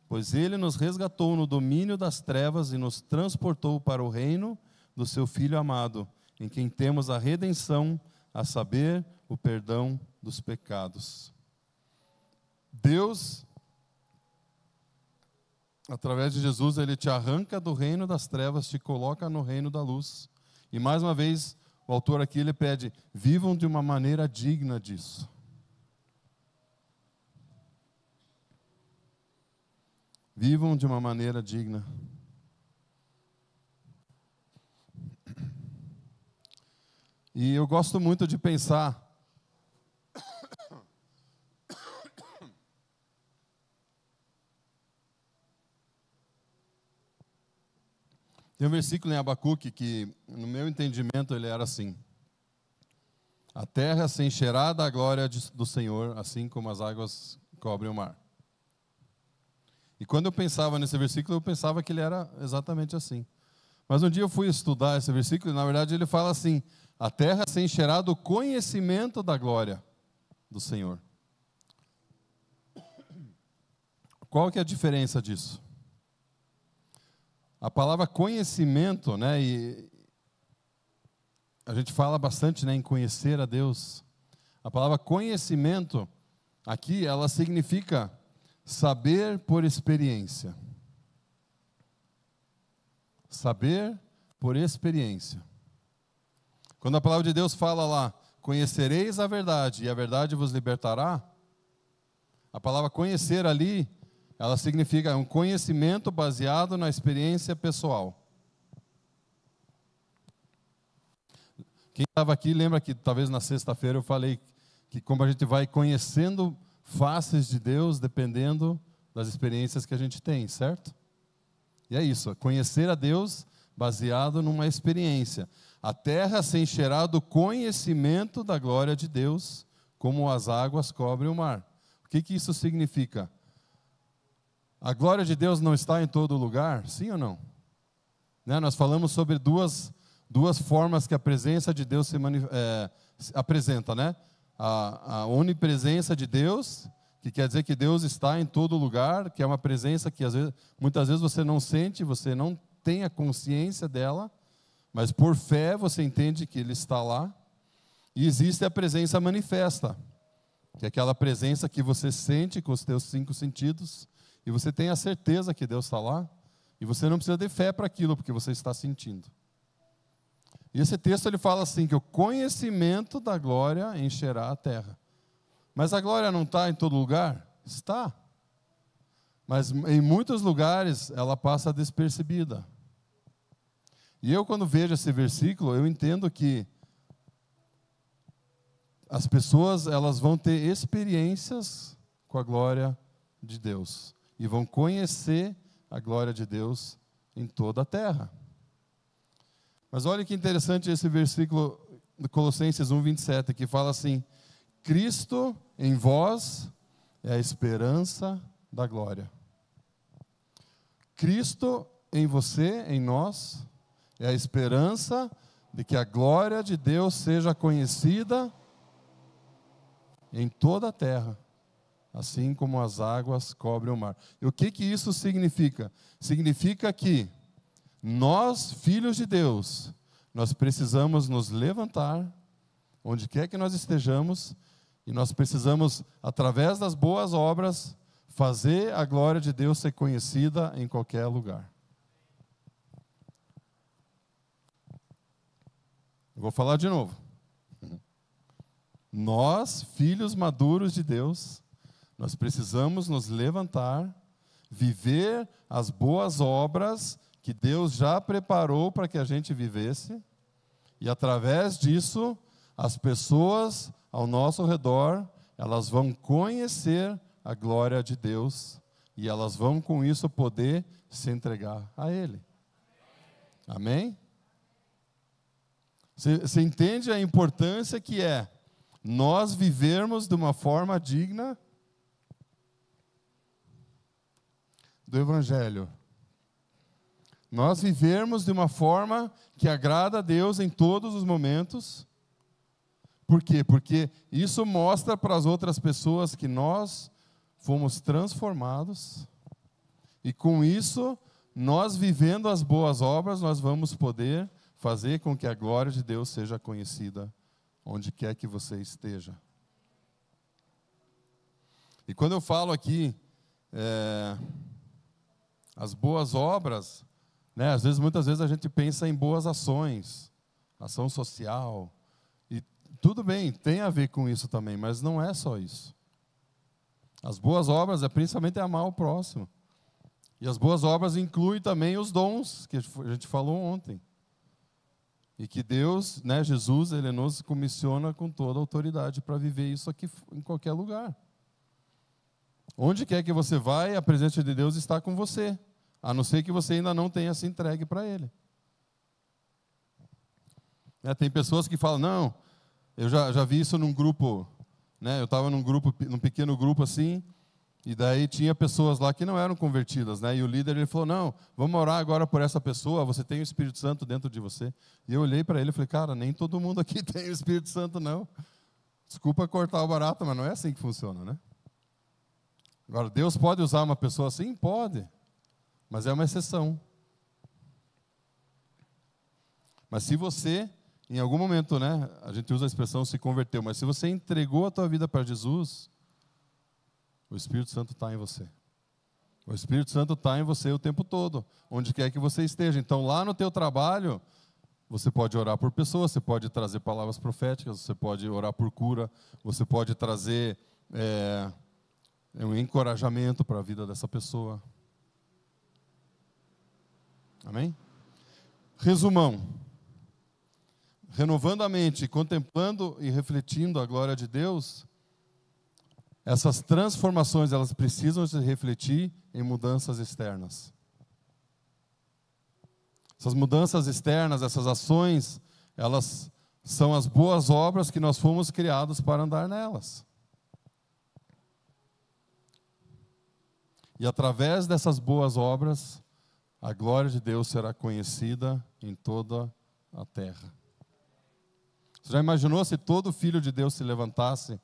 Pois Ele nos resgatou no domínio das trevas e nos transportou para o reino do seu Filho amado, em quem temos a redenção, a saber, o perdão dos pecados. Deus, através de Jesus, Ele te arranca do reino das trevas, te coloca no reino da luz. E mais uma vez, o autor aqui, ele pede, vivam de uma maneira digna disso. Vivam de uma maneira digna. E eu gosto muito de pensar tem um versículo em Abacuque que, no meu entendimento, ele era assim: a terra se encherá da glória do Senhor, assim como as águas cobrem o mar. E quando eu pensava nesse versículo, eu pensava que ele era exatamente assim. Mas um dia eu fui estudar esse versículo e, na verdade, ele fala assim: a terra se encherá do conhecimento da glória do Senhor. Qual que é a diferença disso? A palavra conhecimento, né, e a gente fala bastante, né, em conhecer a Deus. A palavra conhecimento, aqui, ela significa saber por experiência. Saber por experiência. Quando a palavra de Deus fala lá, conhecereis a verdade e a verdade vos libertará, a palavra conhecer ali, ela significa um conhecimento baseado na experiência pessoal. Quem estava aqui lembra que talvez na sexta-feira eu falei que como a gente vai conhecendo faces de Deus dependendo das experiências que a gente tem, certo? E é isso, conhecer a Deus baseado numa experiência. A terra se encherá do conhecimento da glória de Deus, como as águas cobrem o mar. O que isso significa? A glória de Deus não está em todo lugar? Sim ou não? Né? Nós falamos sobre duas formas que a presença de Deus se apresenta, né? A onipresença de Deus, que quer dizer que Deus está em todo lugar, que é uma presença que muitas vezes você não sente, você não tem a consciência dela, mas por fé você entende que Ele está lá. E existe a presença manifesta, que é aquela presença que você sente com os teus 5 sentidos, e você tem a certeza que Deus está lá, e você não precisa de fé para aquilo, porque você está sentindo. E esse texto ele fala assim, que o conhecimento da glória encherá a terra. Mas a glória não está em todo lugar? Está. Mas em muitos lugares ela passa despercebida. E eu, quando vejo esse versículo, eu entendo que as pessoas elas vão ter experiências com a glória de Deus. E vão conhecer a glória de Deus em toda a terra. Mas olha que interessante esse versículo de Colossenses 1:27, que fala assim: Cristo em vós é a esperança da glória. Cristo em você, em nós, é a esperança de que a glória de Deus seja conhecida em toda a terra, assim como as águas cobrem o mar. E o que isso significa? Significa que nós, filhos de Deus, nós precisamos nos levantar, onde quer que nós estejamos, e nós precisamos, através das boas obras, fazer a glória de Deus ser conhecida em qualquer lugar. Eu vou falar de novo. Nós, filhos maduros de Deus, Nós precisamos nos levantar, viver as boas obras que Deus já preparou para que a gente vivesse, e através disso, as pessoas ao nosso redor, elas vão conhecer a glória de Deus, e elas vão com isso poder se entregar a Ele. Amém? Você entende a importância que é nós vivermos de uma forma digna do Evangelho? Nós vivermos de uma forma que agrada a Deus em todos os momentos. Por quê? Porque isso mostra para as outras pessoas que nós fomos transformados, e com isso, nós vivendo as boas obras, nós vamos poder fazer com que a glória de Deus seja conhecida onde quer que você esteja. E quando eu falo aqui, as boas obras, né, muitas vezes a gente pensa em boas ações, ação social, e tudo bem, tem a ver com isso também, mas não é só isso. As boas obras é principalmente amar o próximo. E as boas obras incluem também os dons, que a gente falou ontem. E que Deus, né, Jesus, Ele nos comissiona com toda a autoridade para viver isso aqui em qualquer lugar. Onde quer que você vai, a presença de Deus está com você, a não ser que você ainda não tenha se entregue para Ele. Tem pessoas que falam, não, eu já vi isso num grupo, né, eu estava num pequeno grupo assim, e daí tinha pessoas lá que não eram convertidas, né? E o líder ele falou, não, vamos orar agora por essa pessoa, você tem o Espírito Santo dentro de você. E eu olhei para ele e falei, cara, nem todo mundo aqui tem o Espírito Santo, não. Desculpa cortar o barato, mas não é assim que funciona, né? Agora, Deus pode usar uma pessoa assim? Pode, mas é uma exceção. Mas se você, em algum momento, né, a gente usa a expressão se converteu, mas se você entregou a tua vida para Jesus, o Espírito Santo está em você. O Espírito Santo está em você o tempo todo, onde quer que você esteja. Então, lá no teu trabalho, você pode orar por pessoas, você pode trazer palavras proféticas, você pode orar por cura, você pode trazer um encorajamento para a vida dessa pessoa. Amém? Resumão. Renovando a mente, contemplando e refletindo a glória de Deus, essas transformações, elas precisam se refletir em mudanças externas. Essas mudanças externas, essas ações, elas são as boas obras que nós fomos criados para andar nelas. E através dessas boas obras, a glória de Deus será conhecida em toda a terra. Você já imaginou se todo filho de Deus se levantasse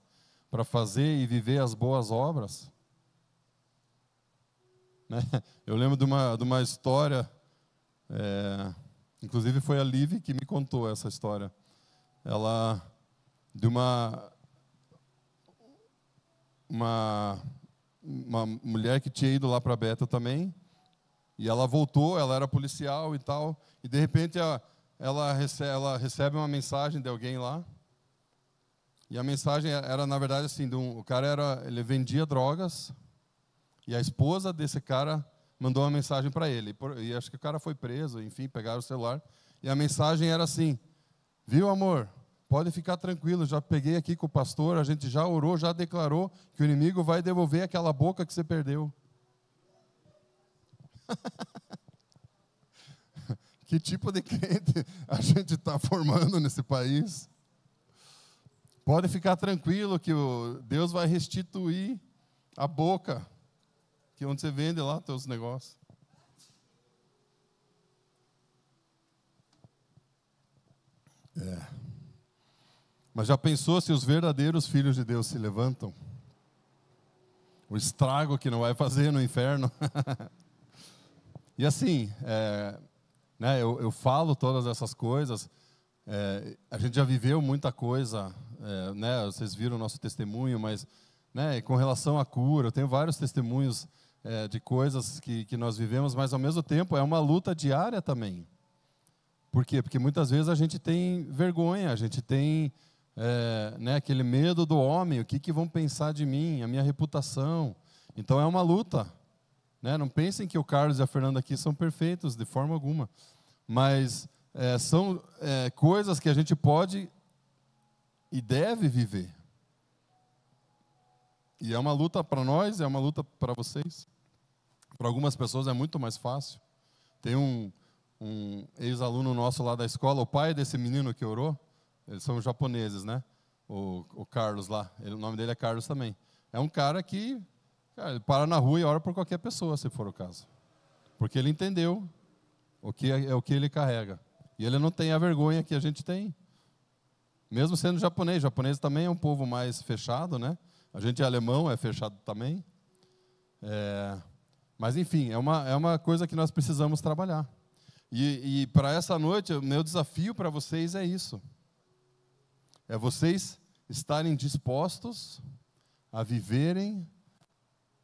para fazer e viver as boas obras? Né? Eu lembro de uma história, inclusive foi a Liv que me contou essa história. De uma mulher que tinha ido lá para Bethel também, e ela voltou, ela era policial e tal, e de repente ela recebe uma mensagem de alguém lá. E a mensagem era, na verdade, assim, o cara ele vendia drogas, e a esposa desse cara mandou uma mensagem para ele. E acho que o cara foi preso, enfim, pegaram o celular. E a mensagem era assim, viu, amor, pode ficar tranquilo, já peguei aqui com o pastor, a gente já orou, já declarou que o inimigo vai devolver aquela boca que você perdeu. Que tipo de crente a gente está formando nesse país? Pode ficar tranquilo que Deus vai restituir a boca, que é onde você vende lá teus negócios. Mas já pensou se os verdadeiros filhos de Deus se levantam? O estrago que não vai fazer no inferno. E assim, né, eu falo todas essas coisas, a gente já viveu muita coisa, né, vocês viram o nosso testemunho, mas, né, com relação à cura, eu tenho vários testemunhos de coisas que nós vivemos, mas ao mesmo tempo é uma luta diária também. Por quê? Porque muitas vezes a gente tem vergonha, a gente tem né, aquele medo do homem, o que vão pensar de mim, a minha reputação. Então é uma luta, né? Não pensem que o Carlos e a Fernanda aqui são perfeitos, de forma alguma. Mas são coisas que a gente pode e deve viver. E é uma luta para nós, é uma luta para vocês. Para algumas pessoas é muito mais fácil. Tem um ex-aluno nosso lá da escola, o pai desse menino que orou, eles são japoneses, né? O Carlos lá, o nome dele é Carlos também. É um cara que ele para na rua e ora por qualquer pessoa, se for o caso. Porque ele entendeu o que ele carrega. E ele não tem a vergonha que a gente tem. Mesmo sendo japonês. Japonês também é um povo mais fechado, né? A gente é alemão, é fechado também. Mas, enfim, é uma coisa que nós precisamos trabalhar. E para essa noite, o meu desafio para vocês é isso. É vocês estarem dispostos a viverem,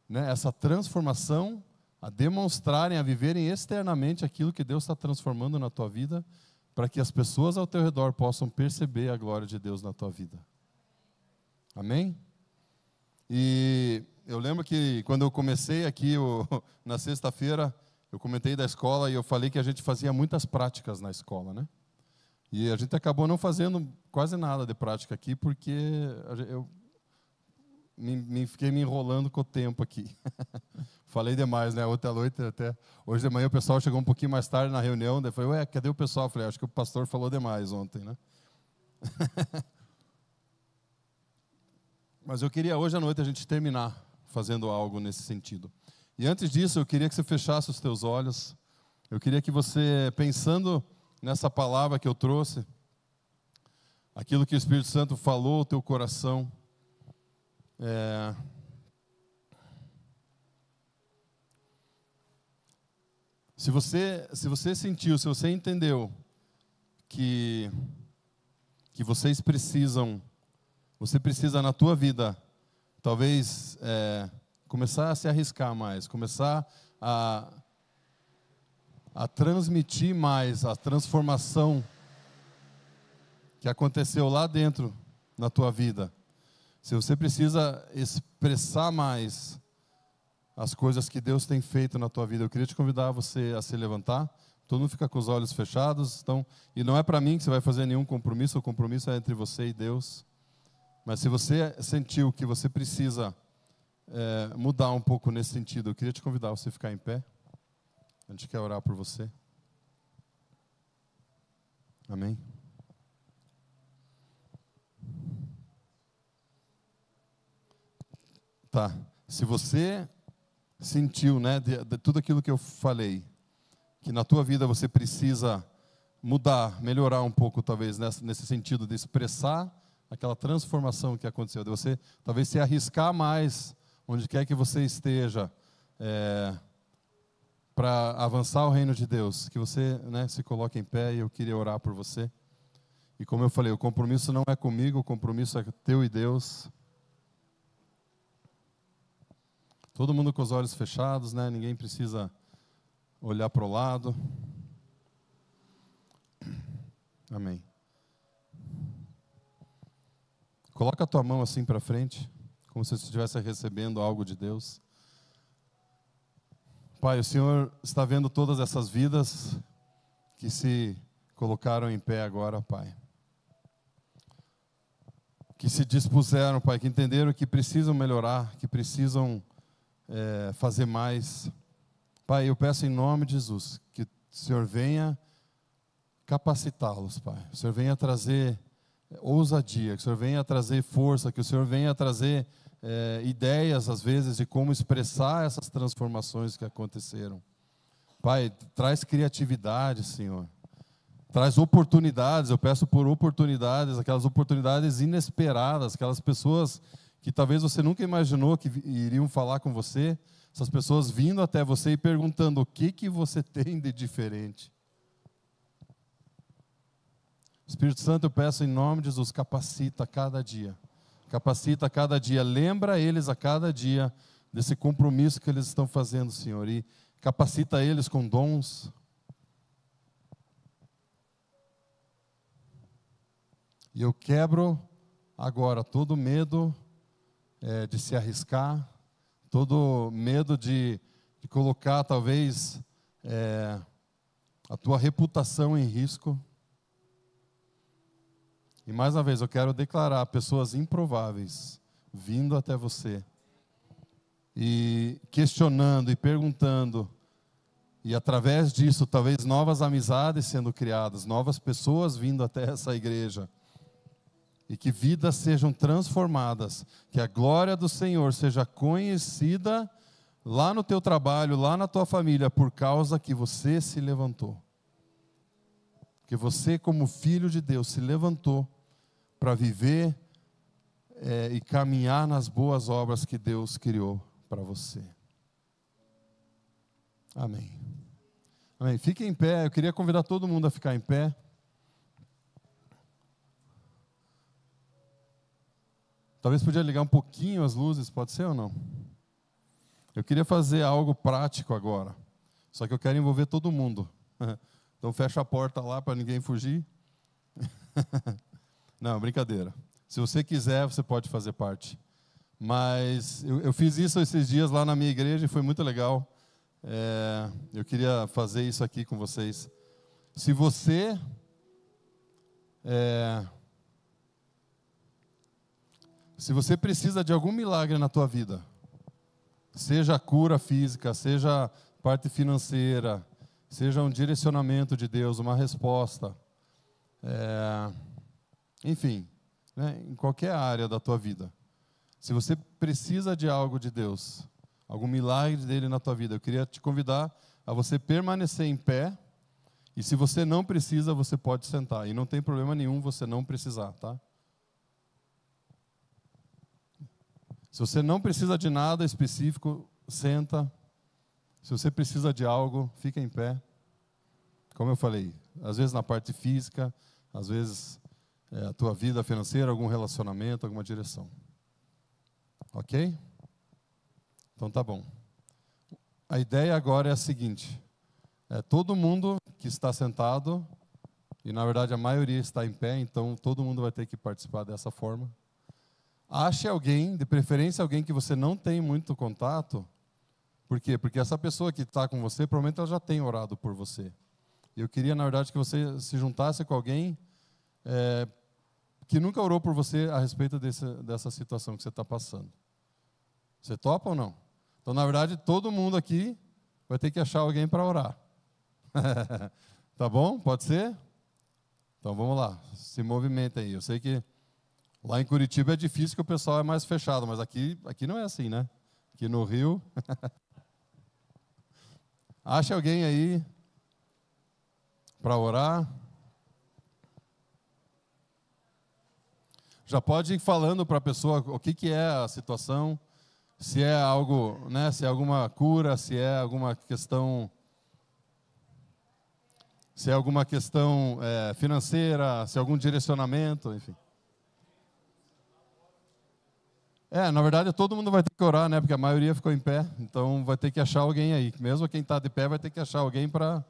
né, essa transformação, a demonstrarem, a viverem externamente aquilo que Deus está transformando na tua vida, para que as pessoas ao teu redor possam perceber a glória de Deus na tua vida. Amém? E eu lembro que quando eu comecei aqui, na sexta-feira, eu comentei da escola e eu falei que a gente fazia muitas práticas na escola, né? E a gente acabou não fazendo quase nada de prática aqui, porque eu fiquei me enrolando com o tempo aqui. Falei demais, né? Ontem à noite, até hoje de manhã o pessoal chegou um pouquinho mais tarde na reunião, daí falei, cadê o pessoal? Eu falei, acho que o pastor falou demais ontem, né? Mas eu queria hoje à noite a gente terminar fazendo algo nesse sentido. E antes disso, eu queria que você fechasse os teus olhos. Eu queria que você, pensando nessa palavra que eu trouxe, aquilo que o Espírito Santo falou ao teu coração, se você sentiu, se você entendeu que você precisa na tua vida, talvez começar a se arriscar mais, começar a transmitir mais a transformação que aconteceu lá dentro na tua vida. Se você precisa expressar mais as coisas que Deus tem feito na tua vida, eu queria te convidar você a se levantar. Todo mundo fica com os olhos fechados. Então, e não é para mim que você vai fazer nenhum compromisso, o compromisso é entre você e Deus. Mas se você sentiu que você precisa mudar um pouco nesse sentido, eu queria te convidar a você ficar em pé. A gente quer orar por você. Amém? Tá. Se você sentiu, né, de tudo aquilo que eu falei, que na tua vida você precisa mudar, melhorar um pouco, talvez, nesse sentido de expressar aquela transformação que aconteceu, de você talvez se arriscar mais, onde quer que você esteja, para avançar o reino de Deus, que você, né, se coloque em pé, e eu queria orar por você. E como eu falei, o compromisso não é comigo, o compromisso é teu e Deus. Todo mundo com os olhos fechados, né? Ninguém precisa olhar para o lado. Amém. Coloca a tua mão assim para frente, como se você estivesse recebendo algo de Deus. Pai, o Senhor está vendo todas essas vidas que se colocaram em pé agora, Pai. Que se dispuseram, Pai, que entenderam que precisam melhorar, que precisam fazer mais. Pai, eu peço em nome de Jesus que o Senhor venha capacitá-los, Pai. O Senhor venha trazer ousadia, que o Senhor venha trazer força, que o Senhor venha trazer ideias, às vezes, de como expressar essas transformações que aconteceram. Pai, traz criatividade, Senhor. Traz oportunidades, eu peço por oportunidades, aquelas oportunidades inesperadas, aquelas pessoas que talvez você nunca imaginou que iriam falar com você, essas pessoas vindo até você e perguntando o que você tem de diferente. Espírito Santo, eu peço em nome de Jesus, capacita cada dia, lembra eles a cada dia desse compromisso que eles estão fazendo, Senhor, e capacita eles com dons. E eu quebro agora todo medo de se arriscar, todo medo de colocar talvez a tua reputação em risco. E mais uma vez eu quero declarar pessoas improváveis vindo até você e questionando e perguntando, e através disso talvez novas amizades sendo criadas, novas pessoas vindo até essa igreja, e que vidas sejam transformadas, que a glória do Senhor seja conhecida lá no teu trabalho, lá na tua família, por causa que você se levantou. Que você, como filho de Deus, se levantou para viver e caminhar nas boas obras que Deus criou para você. Amém. Amém. Fique em pé. Eu queria convidar todo mundo a ficar em pé. Talvez podia ligar um pouquinho as luzes, pode ser ou não? Eu queria fazer algo prático agora. Só que eu quero envolver todo mundo. Então fecha a porta lá para ninguém fugir. Não, brincadeira. Se você quiser, você pode fazer parte. Mas eu fiz isso esses dias lá na minha igreja e foi muito legal. Eu queria fazer isso aqui com vocês. Se você precisa de algum milagre na tua vida, seja cura física, seja parte financeira, seja um direcionamento de Deus, uma resposta, enfim, né, em qualquer área da tua vida. Se você precisa de algo de Deus, algum milagre dele na tua vida, eu queria te convidar a você permanecer em pé. E se você não precisa, você pode sentar. E não tem problema nenhum você não precisar, tá? Se você não precisa de nada específico, senta. Se você precisa de algo, fica em pé. Como eu falei, às vezes na parte física, às vezes a tua vida financeira, algum relacionamento, alguma direção. Ok? Então tá bom. A ideia agora é a seguinte: todo mundo que está sentado, e na verdade a maioria está em pé, então todo mundo vai ter que participar dessa forma. Ache alguém, de preferência alguém que você não tem muito contato. Por quê? Porque essa pessoa que está com você, provavelmente ela já tem orado por você. Eu queria, na verdade, que você se juntasse com alguém que nunca orou por você a respeito dessa situação que você está passando. Você topa ou não? Então, na verdade, todo mundo aqui vai ter que achar alguém para orar. Tá bom? Pode ser? Então, vamos lá. Se movimenta aí. Eu sei que lá em Curitiba é difícil, que o pessoal é mais fechado, mas aqui não é assim, né? Aqui no Rio. Ache alguém aí para orar. Já pode ir falando para a pessoa o que é a situação, se é algo, né, se é alguma cura, se é alguma questão financeira, se é algum direcionamento, enfim. Na verdade, todo mundo vai ter que orar, né? Porque a maioria ficou em pé, então vai ter que achar alguém aí. Mesmo quem está de pé vai ter que achar alguém para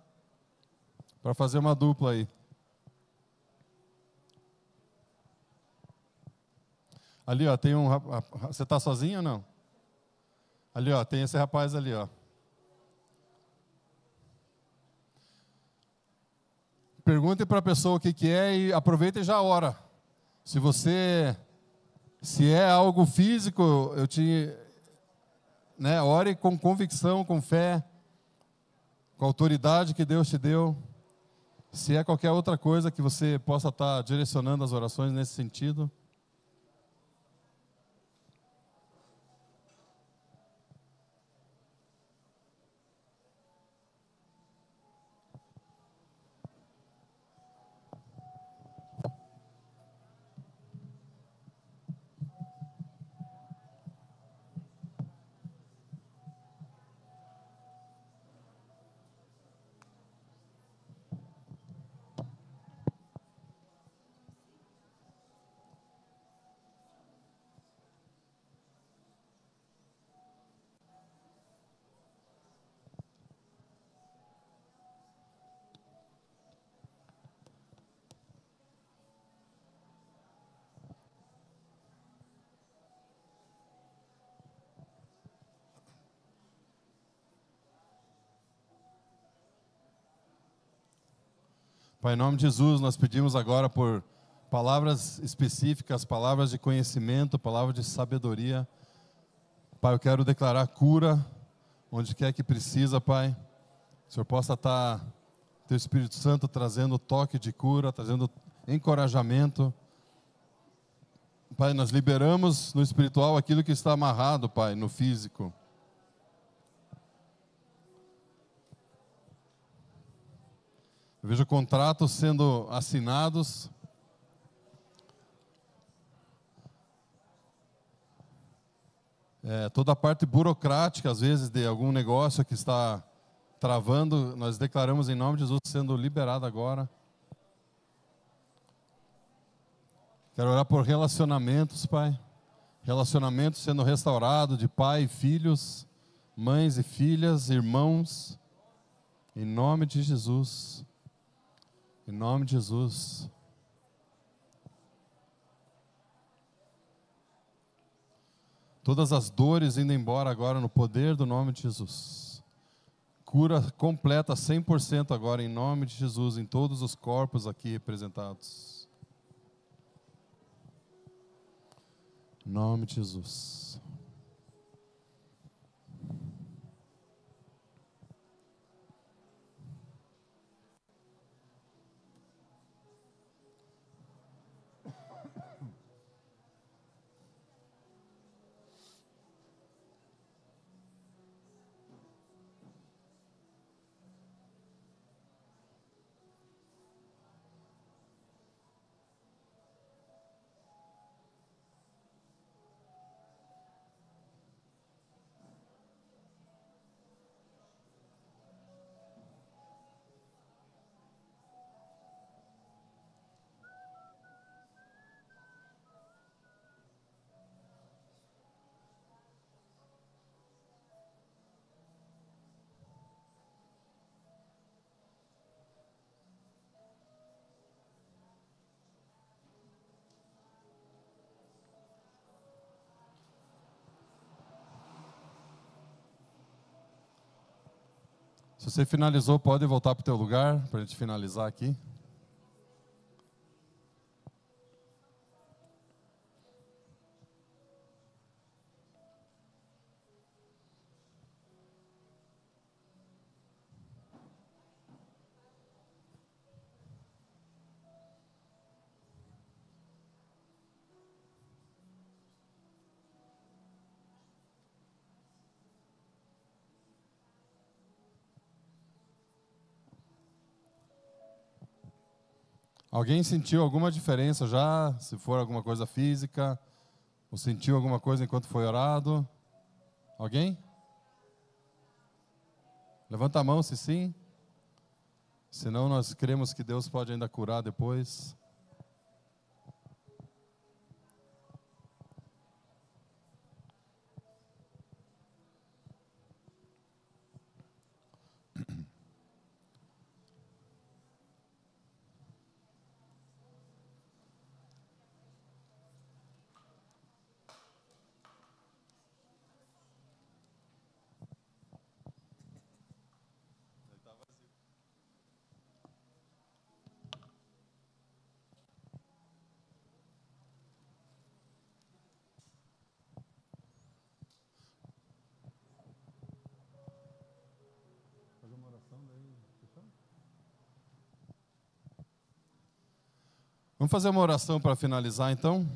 fazer uma dupla aí. Ali, ó, tem um rapaz. Você está sozinho ou não? Ali, ó, tem esse rapaz ali, ó. Pergunte para a pessoa o que é e aproveita e já ora. Se é algo físico, ore com convicção, com fé, com a autoridade que Deus te deu. Se é qualquer outra coisa que você possa estar direcionando as orações nesse sentido. Pai, em nome de Jesus, nós pedimos agora por palavras específicas, palavras de conhecimento, palavras de sabedoria. Pai, eu quero declarar cura onde quer que precisa, Pai. O Senhor possa estar, Teu Espírito Santo, trazendo toque de cura, trazendo encorajamento. Pai, nós liberamos no espiritual aquilo que está amarrado, Pai, no físico. Eu vejo contratos sendo assinados. Toda a parte burocrática, às vezes, de algum negócio que está travando, nós declaramos em nome de Jesus sendo liberado agora. Quero orar por relacionamentos, Pai. Relacionamentos sendo restaurados de pai e filhos, mães e filhas, irmãos. Em nome de Jesus. Em nome de Jesus. Todas as dores indo embora agora no poder do nome de Jesus. Cura completa 100% agora em nome de Jesus em todos os corpos aqui representados. Em nome de Jesus. Se você finalizou, pode voltar para o teu lugar, para a gente finalizar aqui. Alguém sentiu alguma diferença já? Se for alguma coisa física? Ou sentiu alguma coisa enquanto foi orado? Alguém? Levanta a mão se sim. Senão nós cremos que Deus pode ainda curar depois. Vamos fazer uma oração para finalizar, então?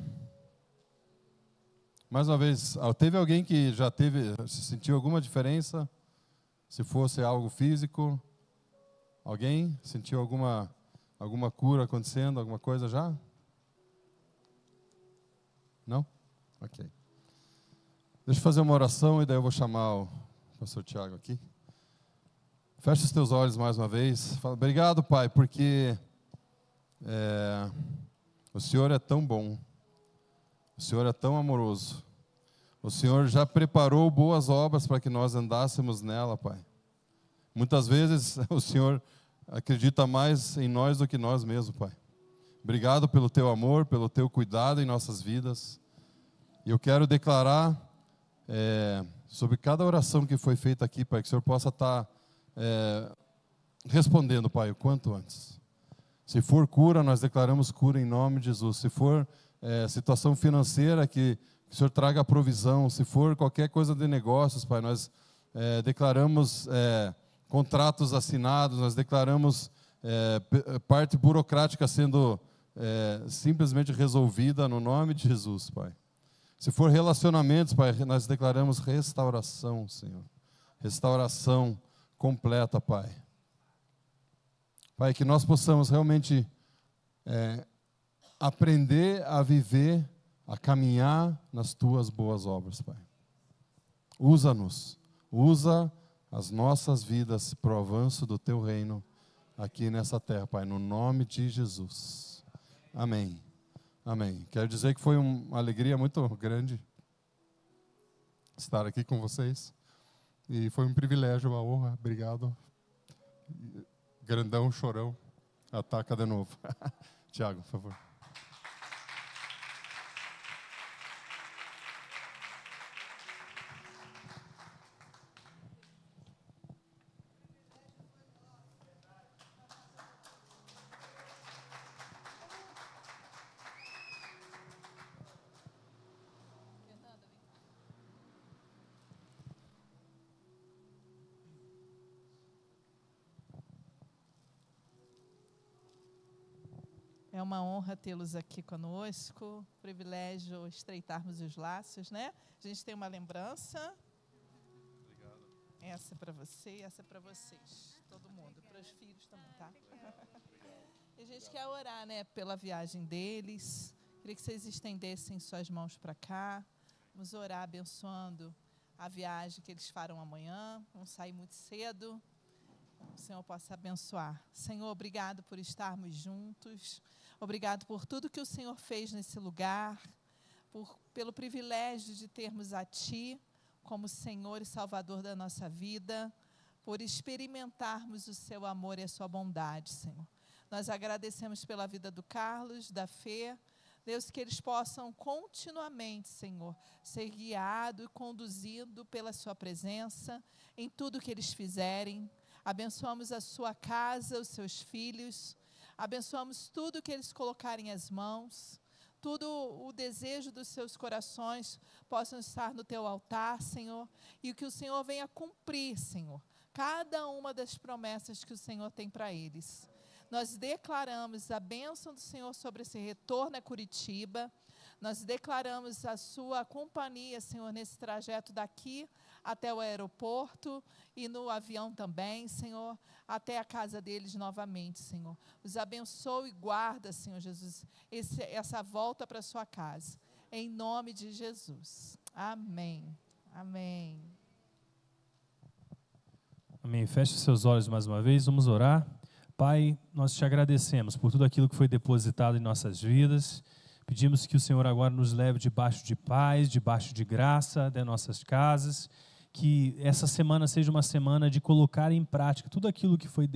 Mais uma vez, teve alguém que já se sentiu alguma diferença? Se fosse algo físico? Alguém sentiu alguma cura acontecendo, alguma coisa já? Não? Ok. Deixa eu fazer uma oração e daí eu vou chamar o pastor Tiago aqui. Fecha os teus olhos mais uma vez. Fala, obrigado, Pai, porque o Senhor é tão bom. O Senhor é tão amoroso. O Senhor já preparou boas obras para que nós andássemos nela, Pai. Muitas vezes o Senhor acredita mais em nós do que nós mesmos, Pai. Obrigado pelo Teu amor, pelo Teu cuidado em nossas vidas. E eu quero declarar sobre cada oração que foi feita aqui, Pai, que o Senhor possa estar respondendo, Pai, o quanto antes. Se for cura, nós declaramos cura em nome de Jesus. Se for situação financeira, que o Senhor traga provisão. Se for qualquer coisa de negócios, Pai, nós declaramos contratos assinados, nós declaramos parte burocrática sendo simplesmente resolvida no nome de Jesus, Pai. Se for relacionamentos, Pai, nós declaramos restauração, Senhor. Restauração completa, Pai. Pai, que nós possamos realmente aprender a viver, a caminhar nas Tuas boas obras, Pai. Usa-nos, usa as nossas vidas para o avanço do Teu reino aqui nessa terra, Pai, no nome de Jesus. Amém. Amém. Quero dizer que foi uma alegria muito grande estar aqui com vocês. E foi um privilégio, uma honra. Obrigado. Grandão, chorão. Ataca de novo. Tiago, por favor. É uma honra tê-los aqui conosco, privilégio estreitarmos os laços, né? A gente tem uma lembrança. Obrigado. Essa é para você e essa é para vocês, todo mundo, para os filhos também, tá? E a gente quer orar, né, pela viagem deles. Queria que vocês estendessem suas mãos para cá. Vamos orar abençoando a viagem que eles farão amanhã. Vão sair muito cedo. O Senhor possa abençoar. Senhor, obrigado por estarmos juntos. Obrigado por tudo que o Senhor fez nesse lugar, pelo privilégio de termos a Ti como Senhor e Salvador da nossa vida, por experimentarmos o Seu amor e a Sua bondade, Senhor. Nós agradecemos pela vida do Carlos, da Fê. Deus, que eles possam continuamente, Senhor, ser guiados e conduzidos pela Sua presença em tudo que eles fizerem. Abençoamos a sua casa, os seus filhos. Abençoamos tudo que eles colocarem as mãos. Tudo o desejo dos seus corações possam estar no teu altar, Senhor. E que o Senhor venha cumprir, Senhor, cada uma das promessas que o Senhor tem para eles. Nós declaramos a bênção do Senhor sobre esse retorno a Curitiba. Nós declaramos a sua companhia, Senhor, nesse trajeto daqui até o aeroporto e no avião também, Senhor, até a casa deles novamente, Senhor. Os abençoe e guarda, Senhor Jesus, essa volta para a sua casa. Em nome de Jesus. Amém. Amém. Amém. Feche seus olhos mais uma vez, vamos orar. Pai, nós te agradecemos por tudo aquilo que foi depositado em nossas vidas. Pedimos que o Senhor agora nos leve debaixo de paz, debaixo de graça, de nossas casas. Que essa semana seja uma semana de colocar em prática tudo aquilo que foi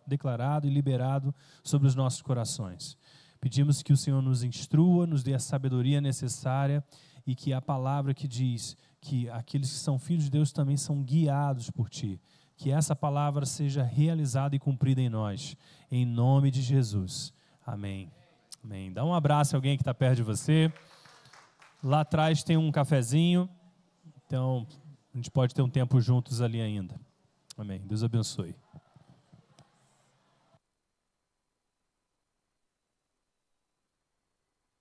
declarado e liberado sobre os nossos corações. Pedimos que o Senhor nos instrua, nos dê a sabedoria necessária e que a palavra que diz que aqueles que são filhos de Deus também são guiados por Ti. Que essa palavra seja realizada e cumprida em nós. Em nome de Jesus. Amém. Amém. Dá um abraço a alguém que está perto de você. Lá atrás tem um cafezinho. Então, a gente pode ter um tempo juntos ali ainda. Amém. Deus abençoe.